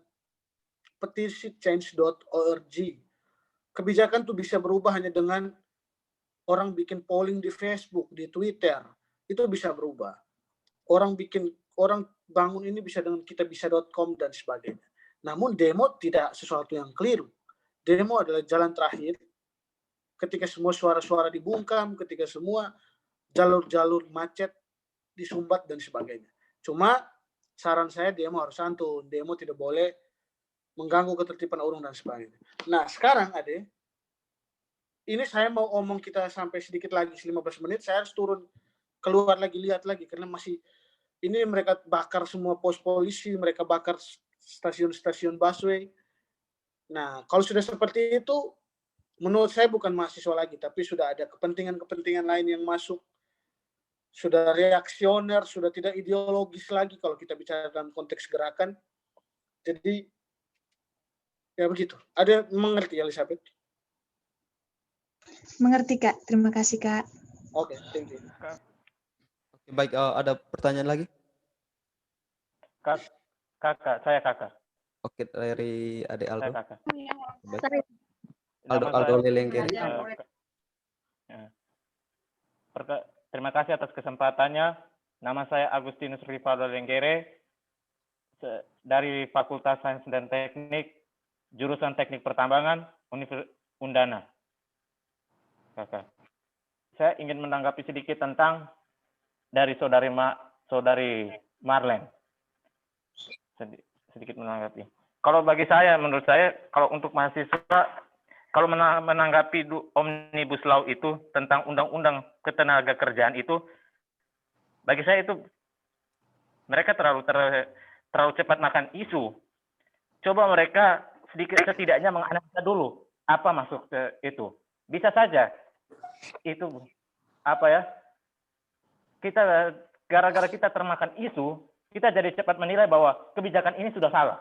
petisi change.org. Kebijakan itu bisa berubah hanya dengan orang bikin polling di Facebook, di Twitter, itu bisa berubah. Orang bangun ini bisa dengan kitabisa.com dan sebagainya. Namun demo tidak sesuatu yang keliru. Demo adalah jalan terakhir ketika semua suara-suara dibungkam, ketika semua jalur-jalur macet disumbat dan sebagainya. Cuma saran saya demo harus santun, demo tidak boleh mengganggu ketertiban umum dan sebagainya. Nah, sekarang Ade, ini saya mau omong kita sampai sedikit lagi 15 menit, saya harus turun keluar lagi, lihat lagi karena masih ini mereka bakar semua pos polisi, mereka bakar stasiun-stasiun busway. Nah, kalau sudah seperti itu, menurut saya bukan mahasiswa lagi, tapi sudah ada kepentingan-kepentingan lain yang masuk. Sudah reaksioner, sudah tidak ideologis lagi kalau kita bicara dalam konteks gerakan. Jadi, ya begitu. Ada mengerti, Elizabeth? Mengerti, Kak. Terima kasih, Kak. Oke, thank you. Oke, baik, ada pertanyaan lagi? Kakak. Oke, dari Ade Aldo. Saya kakak. Baik. Aldo Lelenggeri. Terima kasih atas kesempatannya. Nama saya Agustinus Rivaldo Lenggere dari Fakultas Sains dan Teknik, jurusan Teknik Pertambangan, Universitas Undana. Kakak. Saya ingin menanggapi sedikit tentang dari saudari Marlen. Sedikit menanggapi. Kalau bagi saya, menurut saya, kalau untuk mahasiswa, kalau menanggapi Omnibus Law itu tentang undang-undang ketenagakerjaan itu, bagi saya itu mereka terlalu cepat makan isu. Coba mereka setidaknya menganalisa dulu apa maksud itu. Bisa saja itu kita gara-gara kita termakan isu, kita jadi cepat menilai bahwa kebijakan ini sudah salah.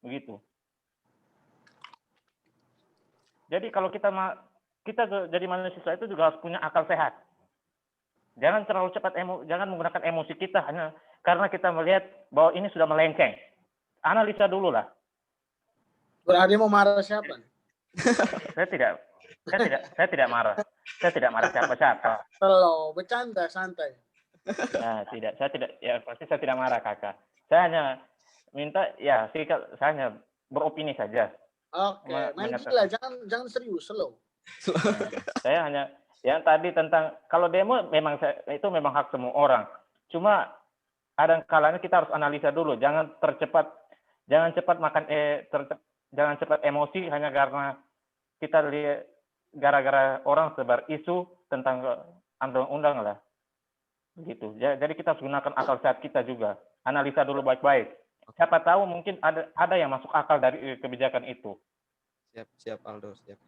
Begitu. Jadi kalau kita jadi mahasiswa itu juga harus punya akal sehat. Jangan terlalu cepat jangan menggunakan emosi kita hanya karena kita melihat bahwa ini sudah melenceng. Analisa dulu lah. Berarti mau marah siapa? Saya tidak marah. Saya tidak marah siapa-siapa. Slow, bercanda, santai. Nah, saya tidak, ya pasti saya tidak marah kakak. Saya hanya minta, ya sikap, saya hanya beropini saja. Oke, main gila, jangan serius, slow. Nah, saya hanya, yang tadi tentang, kalau demo memang itu memang hak semua orang. Cuma ada kalanya kita harus analisa dulu, jangan cepat makan, jangan cepat emosi hanya karena kita lihat gara-gara orang sebar isu tentang undang-undang lah. Begitu. Jadi kita harus gunakan akal sehat kita juga. Analisa dulu baik-baik. Siapa tahu mungkin ada yang masuk akal dari kebijakan itu. Siap Aldo, siap.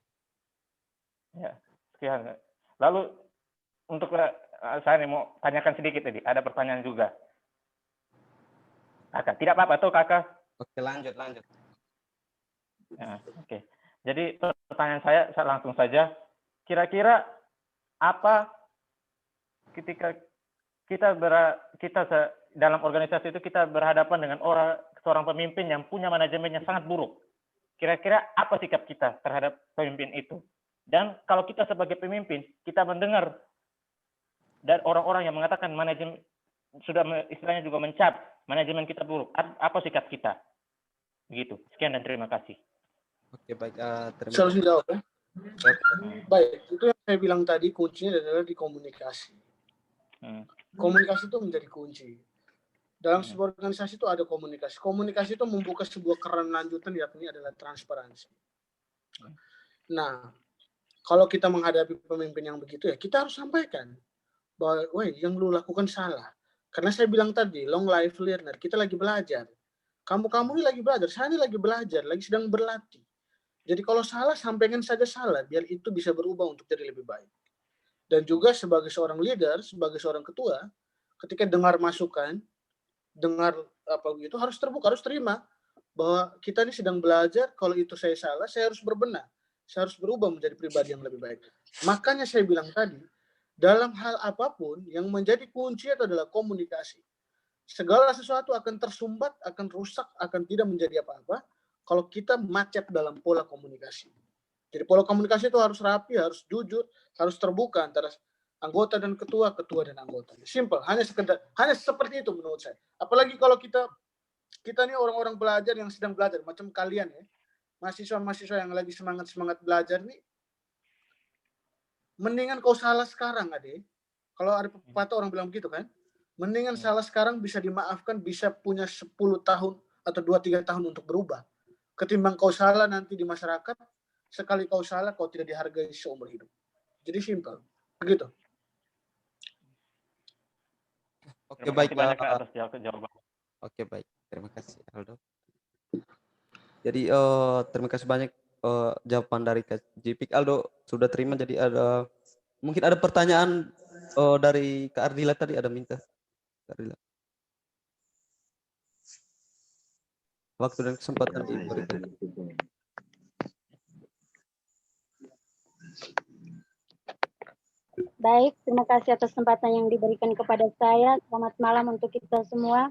Ya, sekian. Lalu untuk saya mau tanyakan sedikit tadi, ada pertanyaan juga. Kakak, tidak apa-apa tuh kakak. Oke, lanjut. Ya, oke. Jadi pertanyaan saya langsung saja. Kira-kira apa ketika kita dalam organisasi itu kita berhadapan dengan seorang pemimpin yang punya manajemennya sangat buruk. Kira-kira apa sikap kita terhadap pemimpin itu? Dan kalau kita sebagai pemimpin, kita mendengar dan orang-orang yang mengatakan manajemen sudah istilahnya juga mencap manajemen kita buruk, apa sikap kita? Begitu. Sekian dan terima kasih. Oke, baik. Terima Saya harus kasih. jawab ya. Baik, itu yang saya bilang tadi, kuncinya adalah di komunikasi. Komunikasi itu menjadi kunci. Dalam sebuah organisasi itu ada komunikasi. Komunikasi itu membuka sebuah keran lanjutan, yakni adalah transparansi. Nah, kalau kita menghadapi pemimpin yang begitu, ya kita harus sampaikan bahwa, wah, yang lu lakukan salah. Karena saya bilang tadi, long life learner, kita lagi belajar. Kamu ini lagi belajar, saya ini lagi belajar, lagi sedang berlatih. Jadi kalau salah, sampaikan saja salah, biar itu bisa berubah untuk jadi lebih baik. Dan juga sebagai seorang leader, sebagai seorang ketua, ketika dengar masukan, dengar apa gitu, harus terbuka, harus terima bahwa kita ini sedang belajar. Kalau itu saya salah, saya harus berbenah, saya harus berubah menjadi pribadi yang lebih baik. Makanya saya bilang tadi, dalam hal apapun yang menjadi kunci itu adalah komunikasi. Segala sesuatu akan tersumbat, akan rusak, akan tidak menjadi apa-apa kalau kita macet dalam pola komunikasi. Jadi pola komunikasi itu harus rapi, harus jujur, harus terbuka antara anggota dan ketua dan anggota. Simple, hanya seperti itu menurut saya. Apalagi kalau kita ini orang-orang belajar yang sedang belajar, macam kalian ya, mahasiswa-mahasiswa yang lagi semangat belajar nih, mendingan kau salah sekarang, Ade. Kalau ada pepatah orang bilang begitu kan, mendingan salah sekarang bisa dimaafkan, bisa punya 10 tahun atau 2-3 tahun untuk berubah. Ketimbang kau salah nanti di masyarakat, sekali kau salah, kau tidak dihargai seumur hidup. Jadi simple. Begitu. Oke, baik. Terima kasih banyak atas jawaban. Oke, baik. Terima kasih, Aldo. Jadi, terima kasih banyak jawaban dari Kak Jipik. Aldo sudah terima, jadi mungkin ada pertanyaan dari Kak Ardila tadi, ada minta. Kak Ardila. Waktu dan kesempatan diberikan. Baik, terima kasih atas kesempatan yang diberikan kepada saya. Selamat malam untuk kita semua.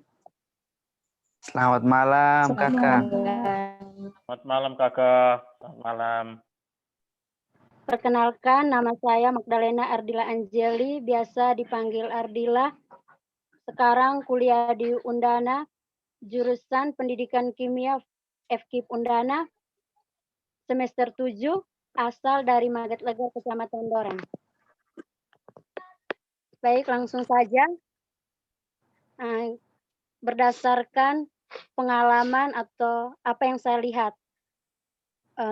Selamat malam, Kakak. Selamat malam, Kakak. Selamat malam. Perkenalkan, nama saya Magdalena Ardila Anjeli, biasa dipanggil Ardila. Sekarang kuliah di Undana, jurusan Pendidikan Kimia FKIP Undana, semester 7, asal dari Magetlegar, Kecamatan Doreng. Baik, langsung saja. Berdasarkan pengalaman atau apa yang saya lihat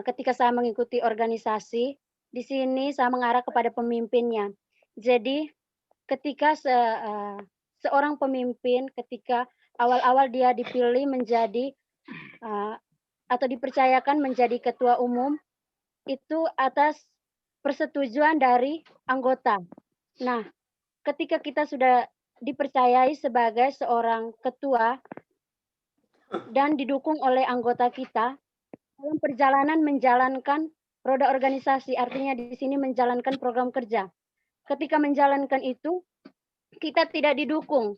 ketika saya mengikuti organisasi, di sini saya mengarah kepada pemimpinnya. Jadi ketika seorang pemimpin, ketika awal-awal dia dipilih menjadi atau dipercayakan menjadi ketua umum, itu atas persetujuan dari anggota. Nah, ketika kita sudah dipercayai sebagai seorang ketua dan didukung oleh anggota kita dalam perjalanan menjalankan roda organisasi, artinya di sini menjalankan program kerja. Ketika menjalankan itu, kita tidak didukung.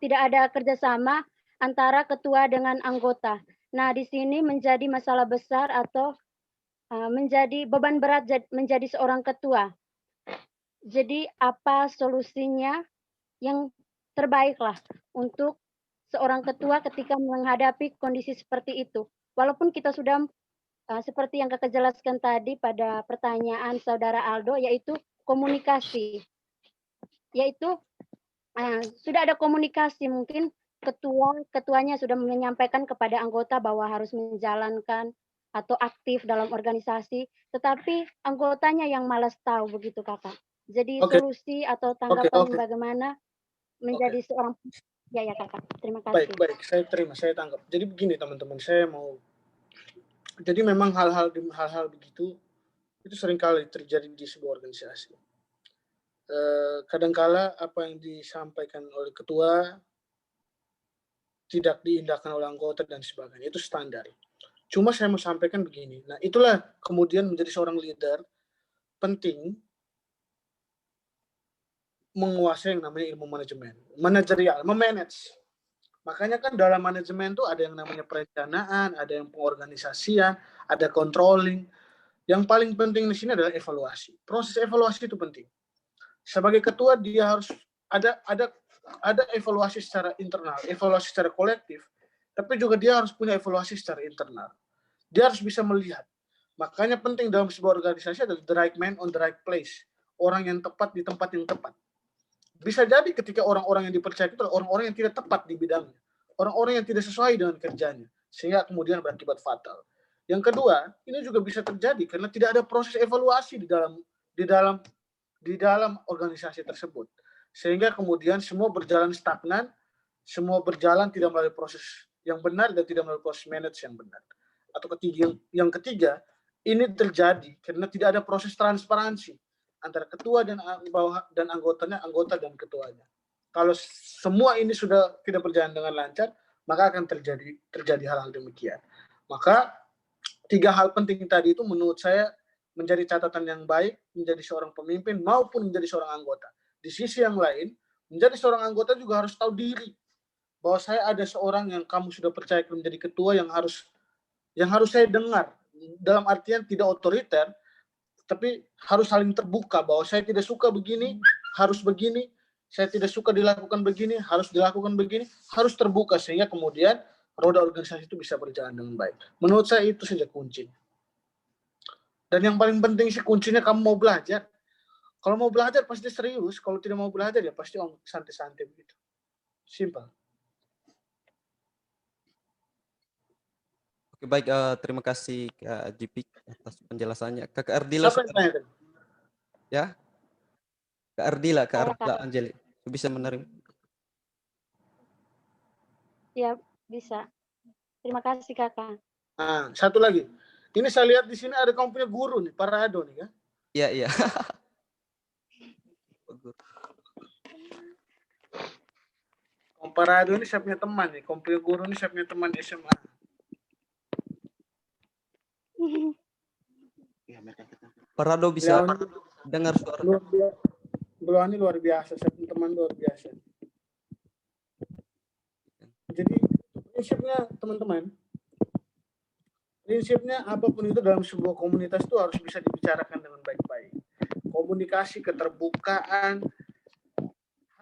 Tidak ada kerjasama antara ketua dengan anggota. Nah, di sini menjadi masalah besar atau menjadi beban berat menjadi seorang ketua. Jadi apa solusinya yang terbaik lah untuk seorang ketua ketika menghadapi kondisi seperti itu. Walaupun kita sudah seperti yang Kakak jelaskan tadi pada pertanyaan Saudara Aldo, yaitu komunikasi. Yaitu sudah ada komunikasi, mungkin ketuanya sudah menyampaikan kepada anggota bahwa harus menjalankan atau aktif dalam organisasi, tetapi anggotanya yang malas tahu, begitu Kakak. Jadi Oke. solusi atau tanggapan Oke. bagaimana menjadi seorang ya Kakak. Terima kasih. Baik, saya terima, saya tangkap. Jadi begini teman-teman, jadi memang hal-hal begitu itu seringkali terjadi di sebuah organisasi. Kadangkala apa yang disampaikan oleh ketua tidak diindahkan oleh anggota dan sebagainya, itu standar. Cuma saya mau sampaikan begini, nah itulah kemudian menjadi seorang leader penting menguasai yang namanya ilmu manajemen, manajerial, memanage. Makanya kan dalam manajemen itu ada yang namanya perencanaan, ada yang pengorganisasian, ada controlling. Yang paling penting di sini adalah evaluasi. Proses evaluasi itu penting. Sebagai ketua dia harus ada evaluasi secara internal, evaluasi secara kolektif, tapi juga dia harus punya evaluasi secara internal. Dia harus bisa melihat. Makanya penting dalam sebuah organisasi adalah the right man on the right place. Orang yang tepat di tempat yang tepat. Bisa jadi ketika orang-orang yang dipercaya itu adalah orang-orang yang tidak tepat di bidangnya. Orang-orang yang tidak sesuai dengan kerjanya. Sehingga kemudian berakibat fatal. Yang kedua, ini juga bisa terjadi karena tidak ada proses evaluasi di dalam organisasi tersebut. Sehingga kemudian semua berjalan stagnan, semua berjalan tidak melalui proses yang benar dan tidak melalui proses manage yang benar. Atau yang ketiga, ini terjadi karena tidak ada proses transparansi antara ketua dan anggotanya, anggota dan ketuanya. Kalau semua ini sudah tidak berjalan dengan lancar, maka akan terjadi hal-hal demikian. Maka 3 hal penting tadi itu menurut saya menjadi catatan yang baik menjadi seorang pemimpin maupun menjadi seorang anggota. Di sisi yang lain, menjadi seorang anggota juga harus tahu diri bahwa saya ada seorang yang kamu sudah percaya menjadi ketua yang harus saya dengar, dalam artian tidak otoriter, tapi harus saling terbuka bahwa saya tidak suka begini, harus begini, saya tidak suka dilakukan begini, harus dilakukan begini, harus terbuka sehingga kemudian roda organisasi itu bisa berjalan dengan baik. Menurut saya itu saja kunci. Dan yang paling penting sih kuncinya kamu mau belajar. Kalau mau belajar pasti serius, kalau tidak mau belajar ya pasti santai-santai begitu. Simple. Oke, baik, terima kasih Kak Jipik atas penjelasannya. Kak Ardila, Siapa yang tanya tadi? ya? Kak Ardila Saya, Kak. Anjeli, bisa menerima? Ya, bisa. Terima kasih Kakak. Nah, satu lagi. Ini saya lihat di sini ada kamu punya guru nih, Parado nih kan? Iya. Parado ini saya punya teman nih, kamu punya guru ini saya punya teman di SMA. Parado bisa dengar suara. Beliau ini luar biasa, saya punya teman luar biasa. Jadi prinsipnya teman-teman, prinsipnya apapun itu dalam sebuah komunitas itu harus bisa dibicarakan dengan baik-baik. Komunikasi, keterbukaan,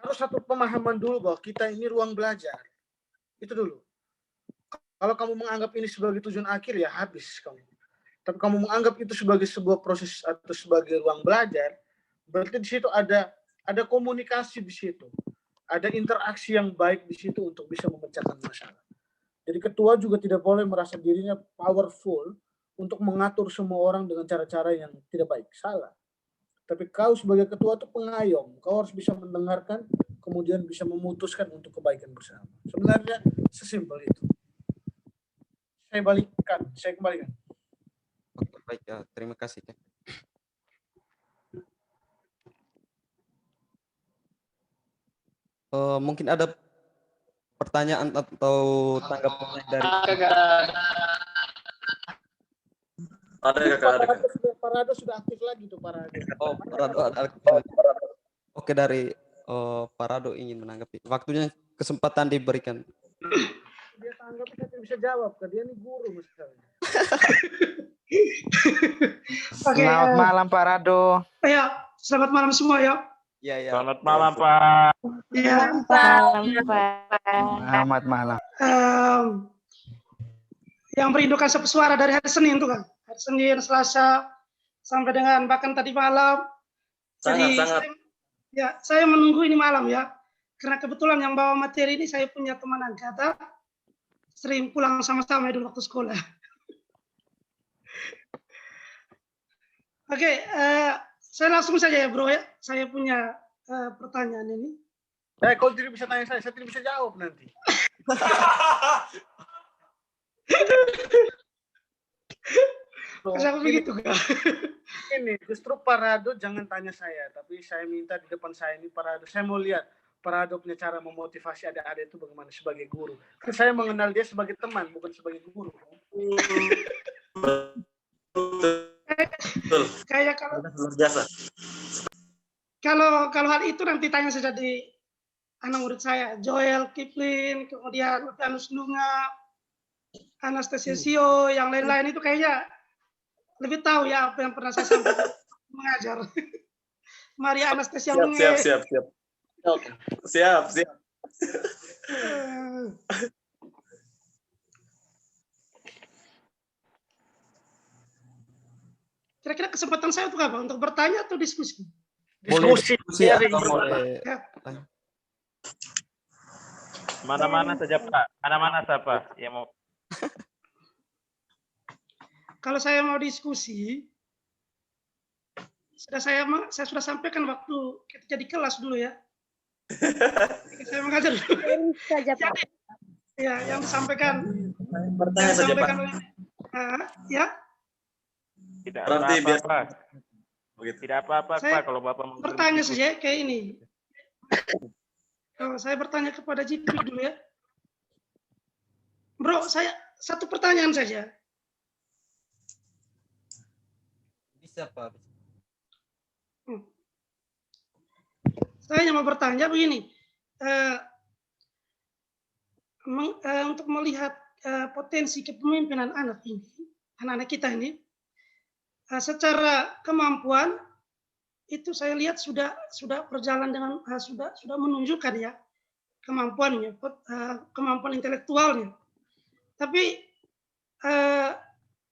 harus satu pemahaman dulu bahwa kita ini ruang belajar. Itu dulu. Kalau kamu menganggap ini sebagai tujuan akhir ya habis kamu. Tapi kamu menganggap itu sebagai sebuah proses atau sebagai ruang belajar, berarti di situ ada komunikasi di situ. Ada interaksi yang baik di situ untuk bisa memecahkan masalah. Jadi ketua juga tidak boleh merasa dirinya powerful untuk mengatur semua orang dengan cara-cara yang tidak baik. Salah. Tapi kau sebagai ketua itu pengayom. Kau harus bisa mendengarkan, kemudian bisa memutuskan untuk kebaikan bersama. Sebenarnya sesimpel itu. Saya kembalikan. Oke, baik, terima kasih. Mungkin ada pertanyaan atau tanggapan dari Parado sudah aktif lagi tuh Parado. Oh, Parado ada. Oke, dari Parado ingin menanggapi. Waktunya kesempatan diberikan. Dia tanggap, saya tidak bisa jawab, dia ini guru misalnya. Oke, Selamat malam Pak Rado. ya, selamat malam semua ya. Iya, ya. Selamat malam, Pak. Ya, Selamat malam. yang merindukan sepesuara dari hari Senin tuh kan, hari Senin, Selasa, sampai dengan bahkan tadi malam. Jadi saya menunggu ini malam ya, karena kebetulan yang bawa materi ini saya punya teman angkatan, sering pulang sama-sama dulu waktu sekolah. Oke, saya langsung saja ya bro ya, saya punya pertanyaan ini. Kalau tidak bisa tanya saya tidak bisa jawab nanti. Kenapa begitu kak? Ini justru Pak Rado jangan tanya saya, tapi saya minta di depan saya ini Pak Rado, saya mau lihat Pak Rado punya cara memotivasi adik-adik itu bagaimana sebagai guru. Kan saya mengenal dia sebagai teman, bukan sebagai guru. Kayak kalau hal itu nanti tanya saja di anak murid saya, Joel Kipling, kemudian Utanus Lunga, Anastasia Sio, yang lain-lain itu kayaknya lebih tahu ya apa yang pernah saya sampaikan mengajar. Maria Anastasia Lunga. Siap. Kira-kira kesempatan saya untuk apa? Untuk bertanya atau diskusi? Diskusi atau boleh. Ya. Mana-mana saja, Pak. Mana-mana siapa yang mau. Kalau saya mau diskusi, saya sudah sampaikan waktu ketika di kelas dulu ya. Saya mengajar dulu. Saja, Pak. Ya, yang disampaikan. Bertanya saja Pak. Ya. Tidak Berarti apa-apa. Begitu. Tidak apa-apa, Saya Pak, kalau Bapak mau bertanya saja kayak ini. Kalau saya bertanya kepada JP dulu ya. Bro, saya satu pertanyaan saja. Bisa, Pak. Saya mau bertanya begini. Untuk melihat potensi kepemimpinan anak ini, anak-anak kita ini, secara kemampuan itu saya lihat sudah berjalan dengan sudah menunjukkan ya kemampuannya, kemampuan intelektualnya. Tapi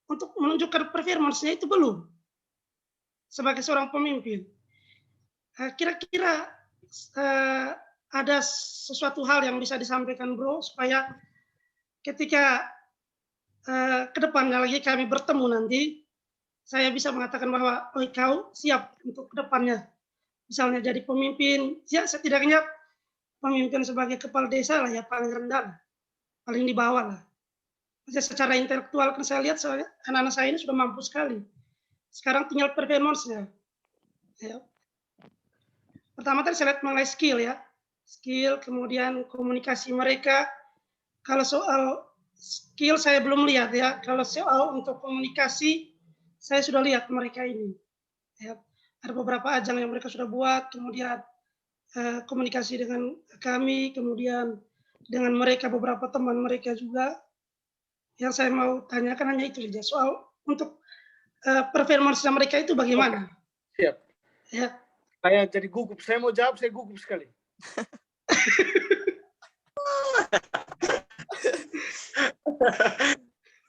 untuk menunjukkan performance-nya itu belum. Sebagai seorang pemimpin, kira-kira ada sesuatu hal yang bisa disampaikan bro supaya ketika ke depannya lagi kami bertemu nanti, saya bisa mengatakan bahwa kau siap untuk ke depannya. Misalnya jadi pemimpin, ya setidaknya pemimpin sebagai kepala desa lah ya, paling rendah, paling di bawah lah. Secara intelektual kan saya lihat anak-anak saya ini sudah mampu sekali. Sekarang tinggal performance-nya. Ya. Pertama tadi saya lihat mengenai skill ya. Skill, kemudian komunikasi mereka. Kalau soal skill saya belum lihat ya. Kalau soal untuk komunikasi, saya sudah lihat mereka ini. Ya. Ada beberapa ajang yang mereka sudah buat, kemudian komunikasi dengan kami, kemudian dengan mereka, beberapa teman mereka juga. Yang saya mau tanyakan hanya itu saja. Soal untuk performance mereka itu bagaimana? Siap. Ya. Saya jadi gugup. Saya mau jawab, saya gugup sekali.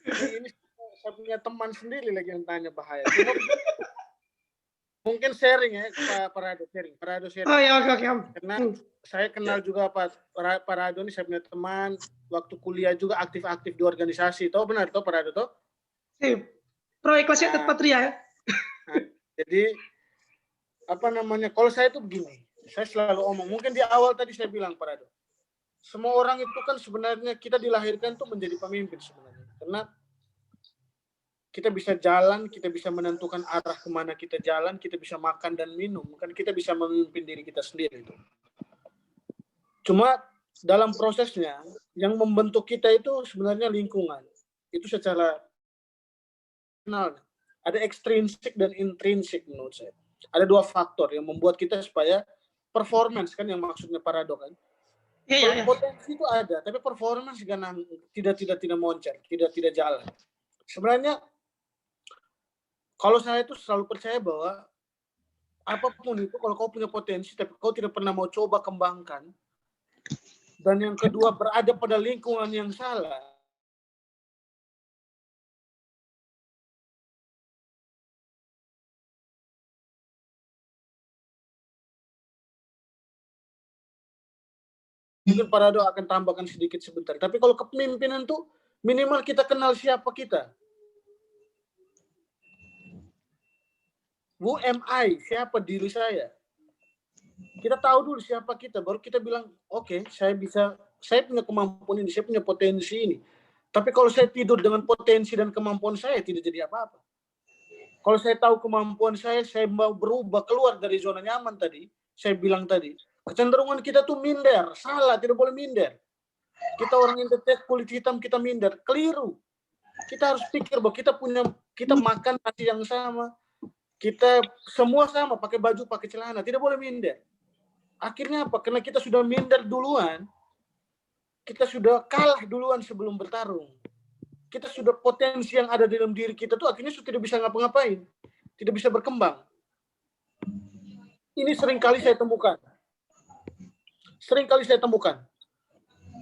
Ini saya punya teman sendiri lagi yang tanya bahaya. Mungkin sharing ya, Pak Rado sharing. Oh ya, oke. Karena saya kenal juga Pak Rado ini, saya punya teman. Waktu kuliah juga aktif-aktif di organisasi. Tahu benar, Pak Rado? Toh? Proyek Klasik Patria ya. Jadi kalau saya itu begini, saya selalu omong, mungkin di awal tadi saya bilang Pak Rado, semua orang itu kan sebenarnya kita dilahirkan tuh menjadi pemimpin sebenarnya, karena kita bisa jalan, kita bisa menentukan arah kemana kita jalan, kita bisa makan dan minum, kan kita bisa memimpin diri kita sendiri itu. Cuma dalam prosesnya yang membentuk kita itu sebenarnya lingkungan, itu secara ada ekstrinsik dan intrinsik menurut saya. Ada dua faktor yang membuat kita supaya performance kan yang maksudnya Pak Rado kan. Iya. Potensi itu ada, tapi performance tidak moncer, tidak jalan. Sebenarnya kalau saya itu selalu percaya bahwa apapun itu kalau kau punya potensi tapi kau tidak pernah mau coba kembangkan, dan yang kedua berada pada lingkungan yang salah, mungkin Parado akan tambahkan sedikit sebentar. Tapi kalau kepemimpinan tuh minimal kita kenal siapa kita. Who am I? Siapa diri saya? Kita tahu dulu siapa kita, baru kita bilang, oke, saya punya kemampuan ini, saya punya potensi ini. Tapi kalau saya tidur dengan potensi dan kemampuan saya, tidak jadi apa-apa. Kalau saya tahu kemampuan saya mau berubah keluar dari zona nyaman tadi, saya bilang tadi, kecenderungan kita tuh minder, salah, tidak boleh minder. Kita orang Intertek, kulit hitam, kita minder, keliru. Kita harus pikir bahwa kita makan nasi yang sama, kita semua sama, pakai baju, pakai celana, tidak boleh minder. Akhirnya apa? Karena kita sudah minder duluan, kita sudah kalah duluan sebelum bertarung. Kita sudah potensi yang ada dalam diri kita tuh akhirnya sudah tidak bisa ngapa-ngapain, tidak bisa berkembang. Ini seringkali saya temukan.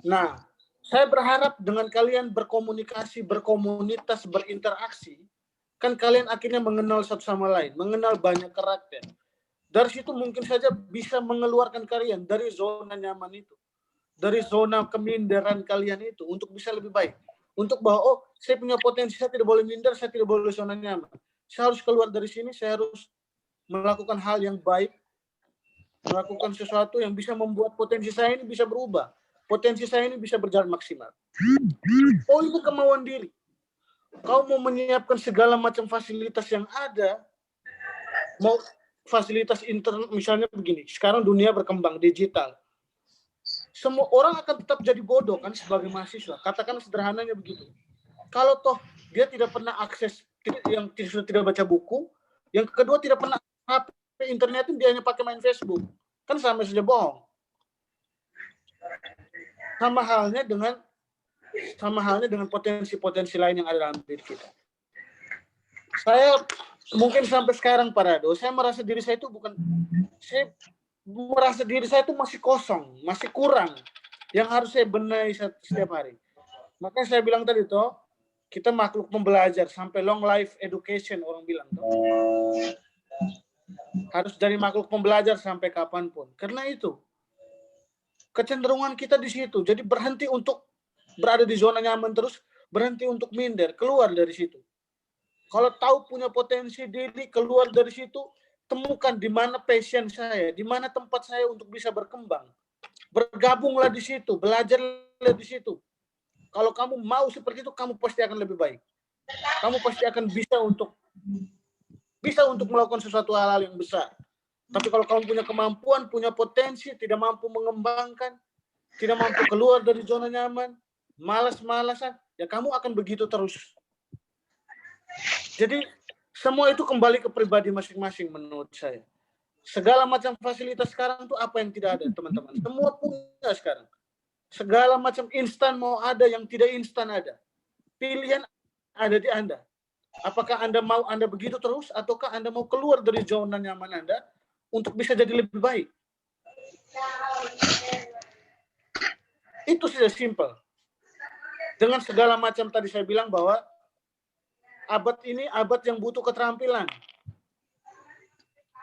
Nah, saya berharap dengan kalian berkomunikasi, berkomunitas, berinteraksi, kan kalian akhirnya mengenal satu sama lain, mengenal banyak karakter. Dari situ mungkin saja bisa mengeluarkan kalian dari zona nyaman itu, dari zona keminderan kalian itu untuk bisa lebih baik. Untuk bahwa, oh, saya punya potensi, saya tidak boleh minder, saya tidak boleh zona nyaman. Saya harus keluar dari sini, saya harus melakukan hal yang baik, melakukan sesuatu yang bisa membuat potensi saya ini bisa berubah. Potensi saya ini bisa berjalan maksimal. Oh, itu kemauan diri. Kau mau menyiapkan segala macam fasilitas yang ada, mau fasilitas internet, misalnya begini, sekarang dunia berkembang, digital. Semua orang akan tetap jadi bodoh kan sebagai mahasiswa. Katakan sederhananya begitu. Kalau toh dia tidak pernah akses, yang sudah tidak baca buku, yang kedua tidak pernah HP internet, dia hanya pakai main Facebook, kan sama saja bohong. Sama halnya dengan potensi-potensi lain yang ada dalam diri kita. Saya mungkin sampai sekarang Parado, saya merasa diri saya itu masih kosong, masih kurang, yang harus saya benahi setiap hari. Makanya saya bilang tadi toh, kita makhluk pembelajar sampai long life education orang bilang toh. Harus dari makhluk pembelajar sampai kapanpun. Karena itu kecenderungan kita di situ. Jadi berhenti untuk berada di zona nyaman terus, berhenti untuk minder, keluar dari situ. Kalau tahu punya potensi diri, keluar dari situ, temukan di mana passion saya, di mana tempat saya untuk bisa berkembang. Bergabunglah di situ, belajarlah di situ. Kalau kamu mau seperti itu, kamu pasti akan lebih baik. Kamu pasti akan bisa untuk melakukan sesuatu hal-hal yang besar. Tapi kalau kamu punya kemampuan, punya potensi, tidak mampu mengembangkan, tidak mampu keluar dari zona nyaman, malas-malasan, ya kamu akan begitu terus. Jadi semua itu kembali ke pribadi masing-masing menurut saya. Segala macam fasilitas sekarang itu apa yang tidak ada, teman-teman. Semua punya sekarang. Segala macam instan mau ada, yang tidak instan ada. Pilihan ada di Anda. Apakah Anda mau Anda begitu terus, ataukah Anda mau keluar dari zona nyaman Anda untuk bisa jadi lebih baik? Itu sudah simple. Dengan segala macam tadi saya bilang bahwa abad ini abad yang butuh keterampilan.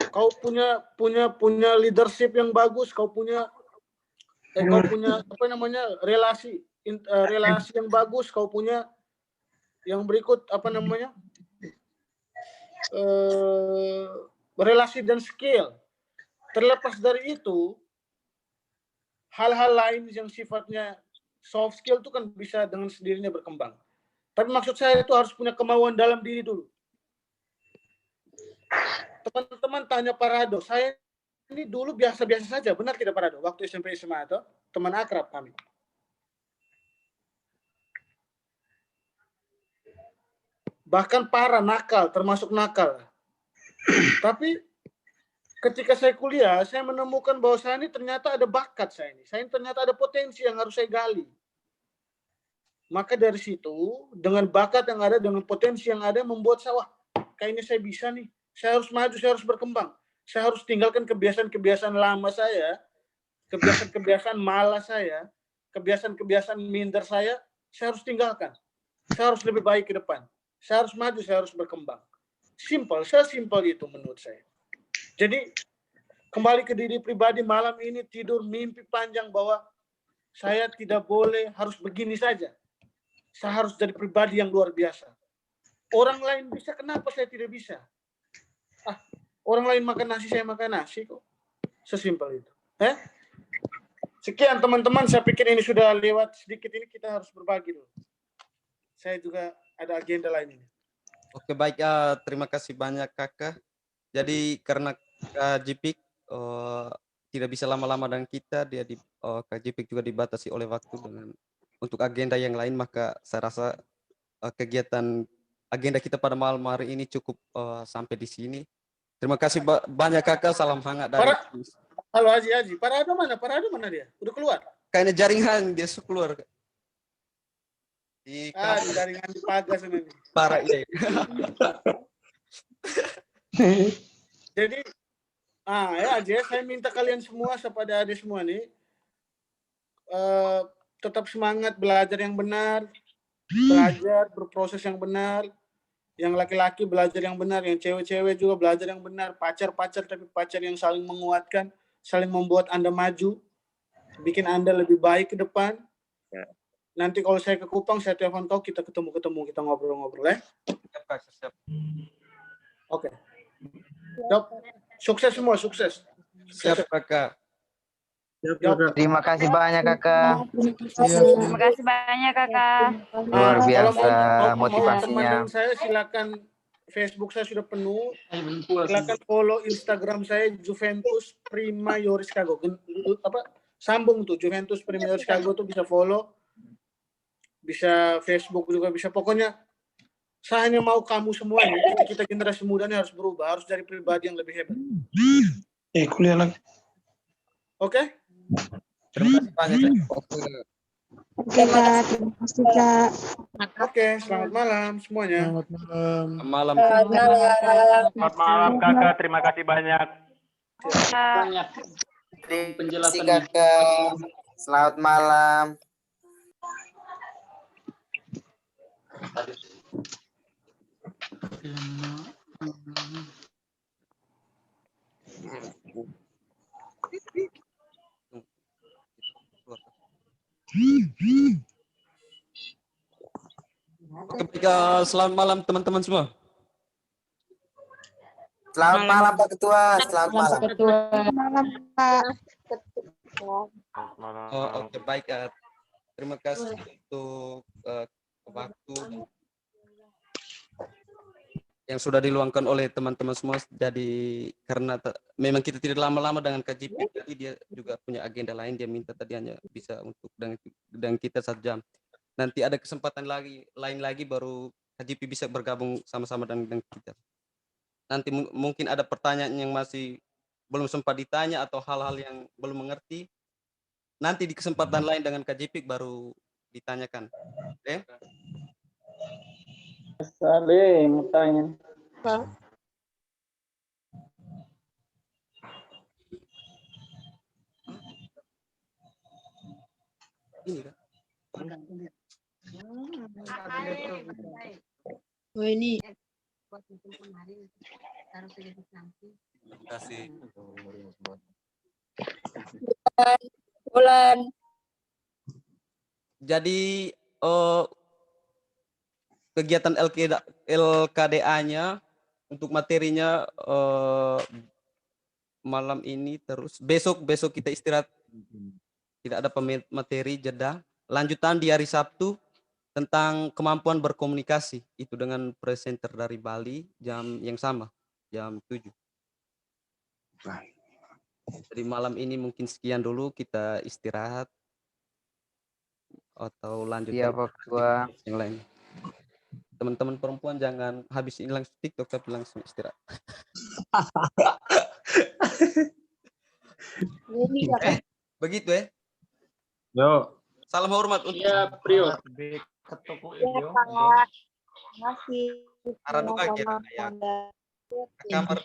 Kau punya leadership yang bagus, kau punya relasi yang bagus, kau punya yang berikut relasi dan skill. Terlepas dari itu, hal-hal lain yang sifatnya soft skill itu kan bisa dengan sendirinya berkembang. Tapi maksud saya itu harus punya kemauan dalam diri dulu. Teman-teman tanya Parado, saya ini dulu biasa-biasa saja, benar tidak Parado? Waktu SMP SMA itu, teman akrab kami. Bahkan parah, nakal, termasuk nakal. Tapi ketika saya kuliah, saya menemukan bahwa saya ini ternyata ada bakat saya ini. Saya ini ternyata ada potensi yang harus saya gali. Maka dari situ, dengan bakat yang ada, dengan potensi yang ada, membuat saya, wah, kayaknya saya bisa nih. Saya harus maju, saya harus berkembang. Saya harus tinggalkan kebiasaan-kebiasaan lama saya, kebiasaan-kebiasaan malas saya, kebiasaan-kebiasaan minder saya harus tinggalkan. Saya harus lebih baik ke depan. Saya harus maju, saya harus berkembang. Simpel, sesimpel itu menurut saya. Jadi, kembali ke diri pribadi, malam ini tidur mimpi panjang bahwa saya tidak boleh harus begini saja. Saya harus jadi pribadi yang luar biasa. Orang lain bisa, kenapa saya tidak bisa? Orang lain makan nasi, saya makan nasi kok. Sesimpel itu. Sekian teman-teman, saya pikir ini sudah lewat sedikit, ini kita harus berbagi dulu. Saya juga ada agenda lain ini. Oke, baik, terima kasih banyak Kakak. Jadi karena Kak Jipik tidak bisa lama-lama dengan kita, Kak Jipik juga dibatasi oleh waktu dengan untuk agenda yang lain, maka saya rasa kegiatan agenda kita pada malam hari ini cukup sampai di sini. Terima kasih banyak Kakak, salam hangat dari. Halo Haji, Parado mana dia? Udah keluar? Kayaknya jaringan dia keluar. Di jaringan di pagar sana nih. Parah iya. Jadi, Haji, saya minta kalian semua, kepada adik semua nih, tetap semangat belajar yang benar, belajar berproses yang benar, yang laki-laki belajar yang benar, yang cewek-cewek juga belajar yang benar, pacar-pacar tapi pacar yang saling menguatkan, saling membuat Anda maju, bikin Anda lebih baik ke depan. Nanti kalau saya ke Kupang, saya telepon kau, kita ketemu, kita ngobrol-ngobrol ya. Siap. Oke. Sukses semua, sukses. Siap Kakak. Terima kasih banyak Kakak. Terima kasih banyak Kakak. Luar biasa Kalau mau motivasinya. teman saya silakan, Facebook saya sudah penuh. Silakan follow Instagram saya Juventus Prima Yoris Kago. Sambung tuh Juventus Prima Yoris Kago tuh bisa follow. Bisa Facebook juga bisa. Pokoknya saya hanya mau kamu semua ini, kita generasi muda ini harus berubah, harus jadi pribadi yang lebih hebat. Kuliah lagi. Oke? Terima kasih banyak. Oke Kak, terima kasih Kak. Oke, selamat malam semuanya. Malam. Selamat malam Kakak, terima kasih banyak. Penjelasan Kakak. Selamat malam. Oke, selamat malam teman-teman semua. Selamat malam Pak Ketua. Selamat malam. Selamat malam Kak. Oke, baik. Terima kasih untuk waktu yang sudah diluangkan oleh teman-teman semua. Jadi karena memang kita tidak lama-lama dengan KJP, jadi dia juga punya agenda lain. Dia minta tadi hanya bisa untuk dengan kita 1 jam. Nanti ada kesempatan lain lagi baru KJP bisa bergabung sama-sama dengan kita. Nanti mungkin ada pertanyaan yang masih belum sempat ditanya atau hal-hal yang belum mengerti. Nanti di kesempatan lain dengan KJP baru ditanyakan. Oke? Saling tanya. Ini kan? Oh ini. Terima kasih. Bulan. Jadi kegiatan LKDA-nya untuk materinya malam ini terus besok kita istirahat, tidak ada materi, jeda. Lanjutan di hari Sabtu tentang kemampuan berkomunikasi, itu dengan presenter dari Bali jam yang sama, jam 7. Jadi malam ini mungkin sekian dulu, kita istirahat atau lanjut yang lain. Teman-teman perempuan jangan habis ini langsung TikTok tapi langsung istirahat. Begitu ya. Yo. Salam hormat untuk Prio. ke toko Ya, Ebyo. Kak. Terima kasih. Aranuka kira ya. Kamar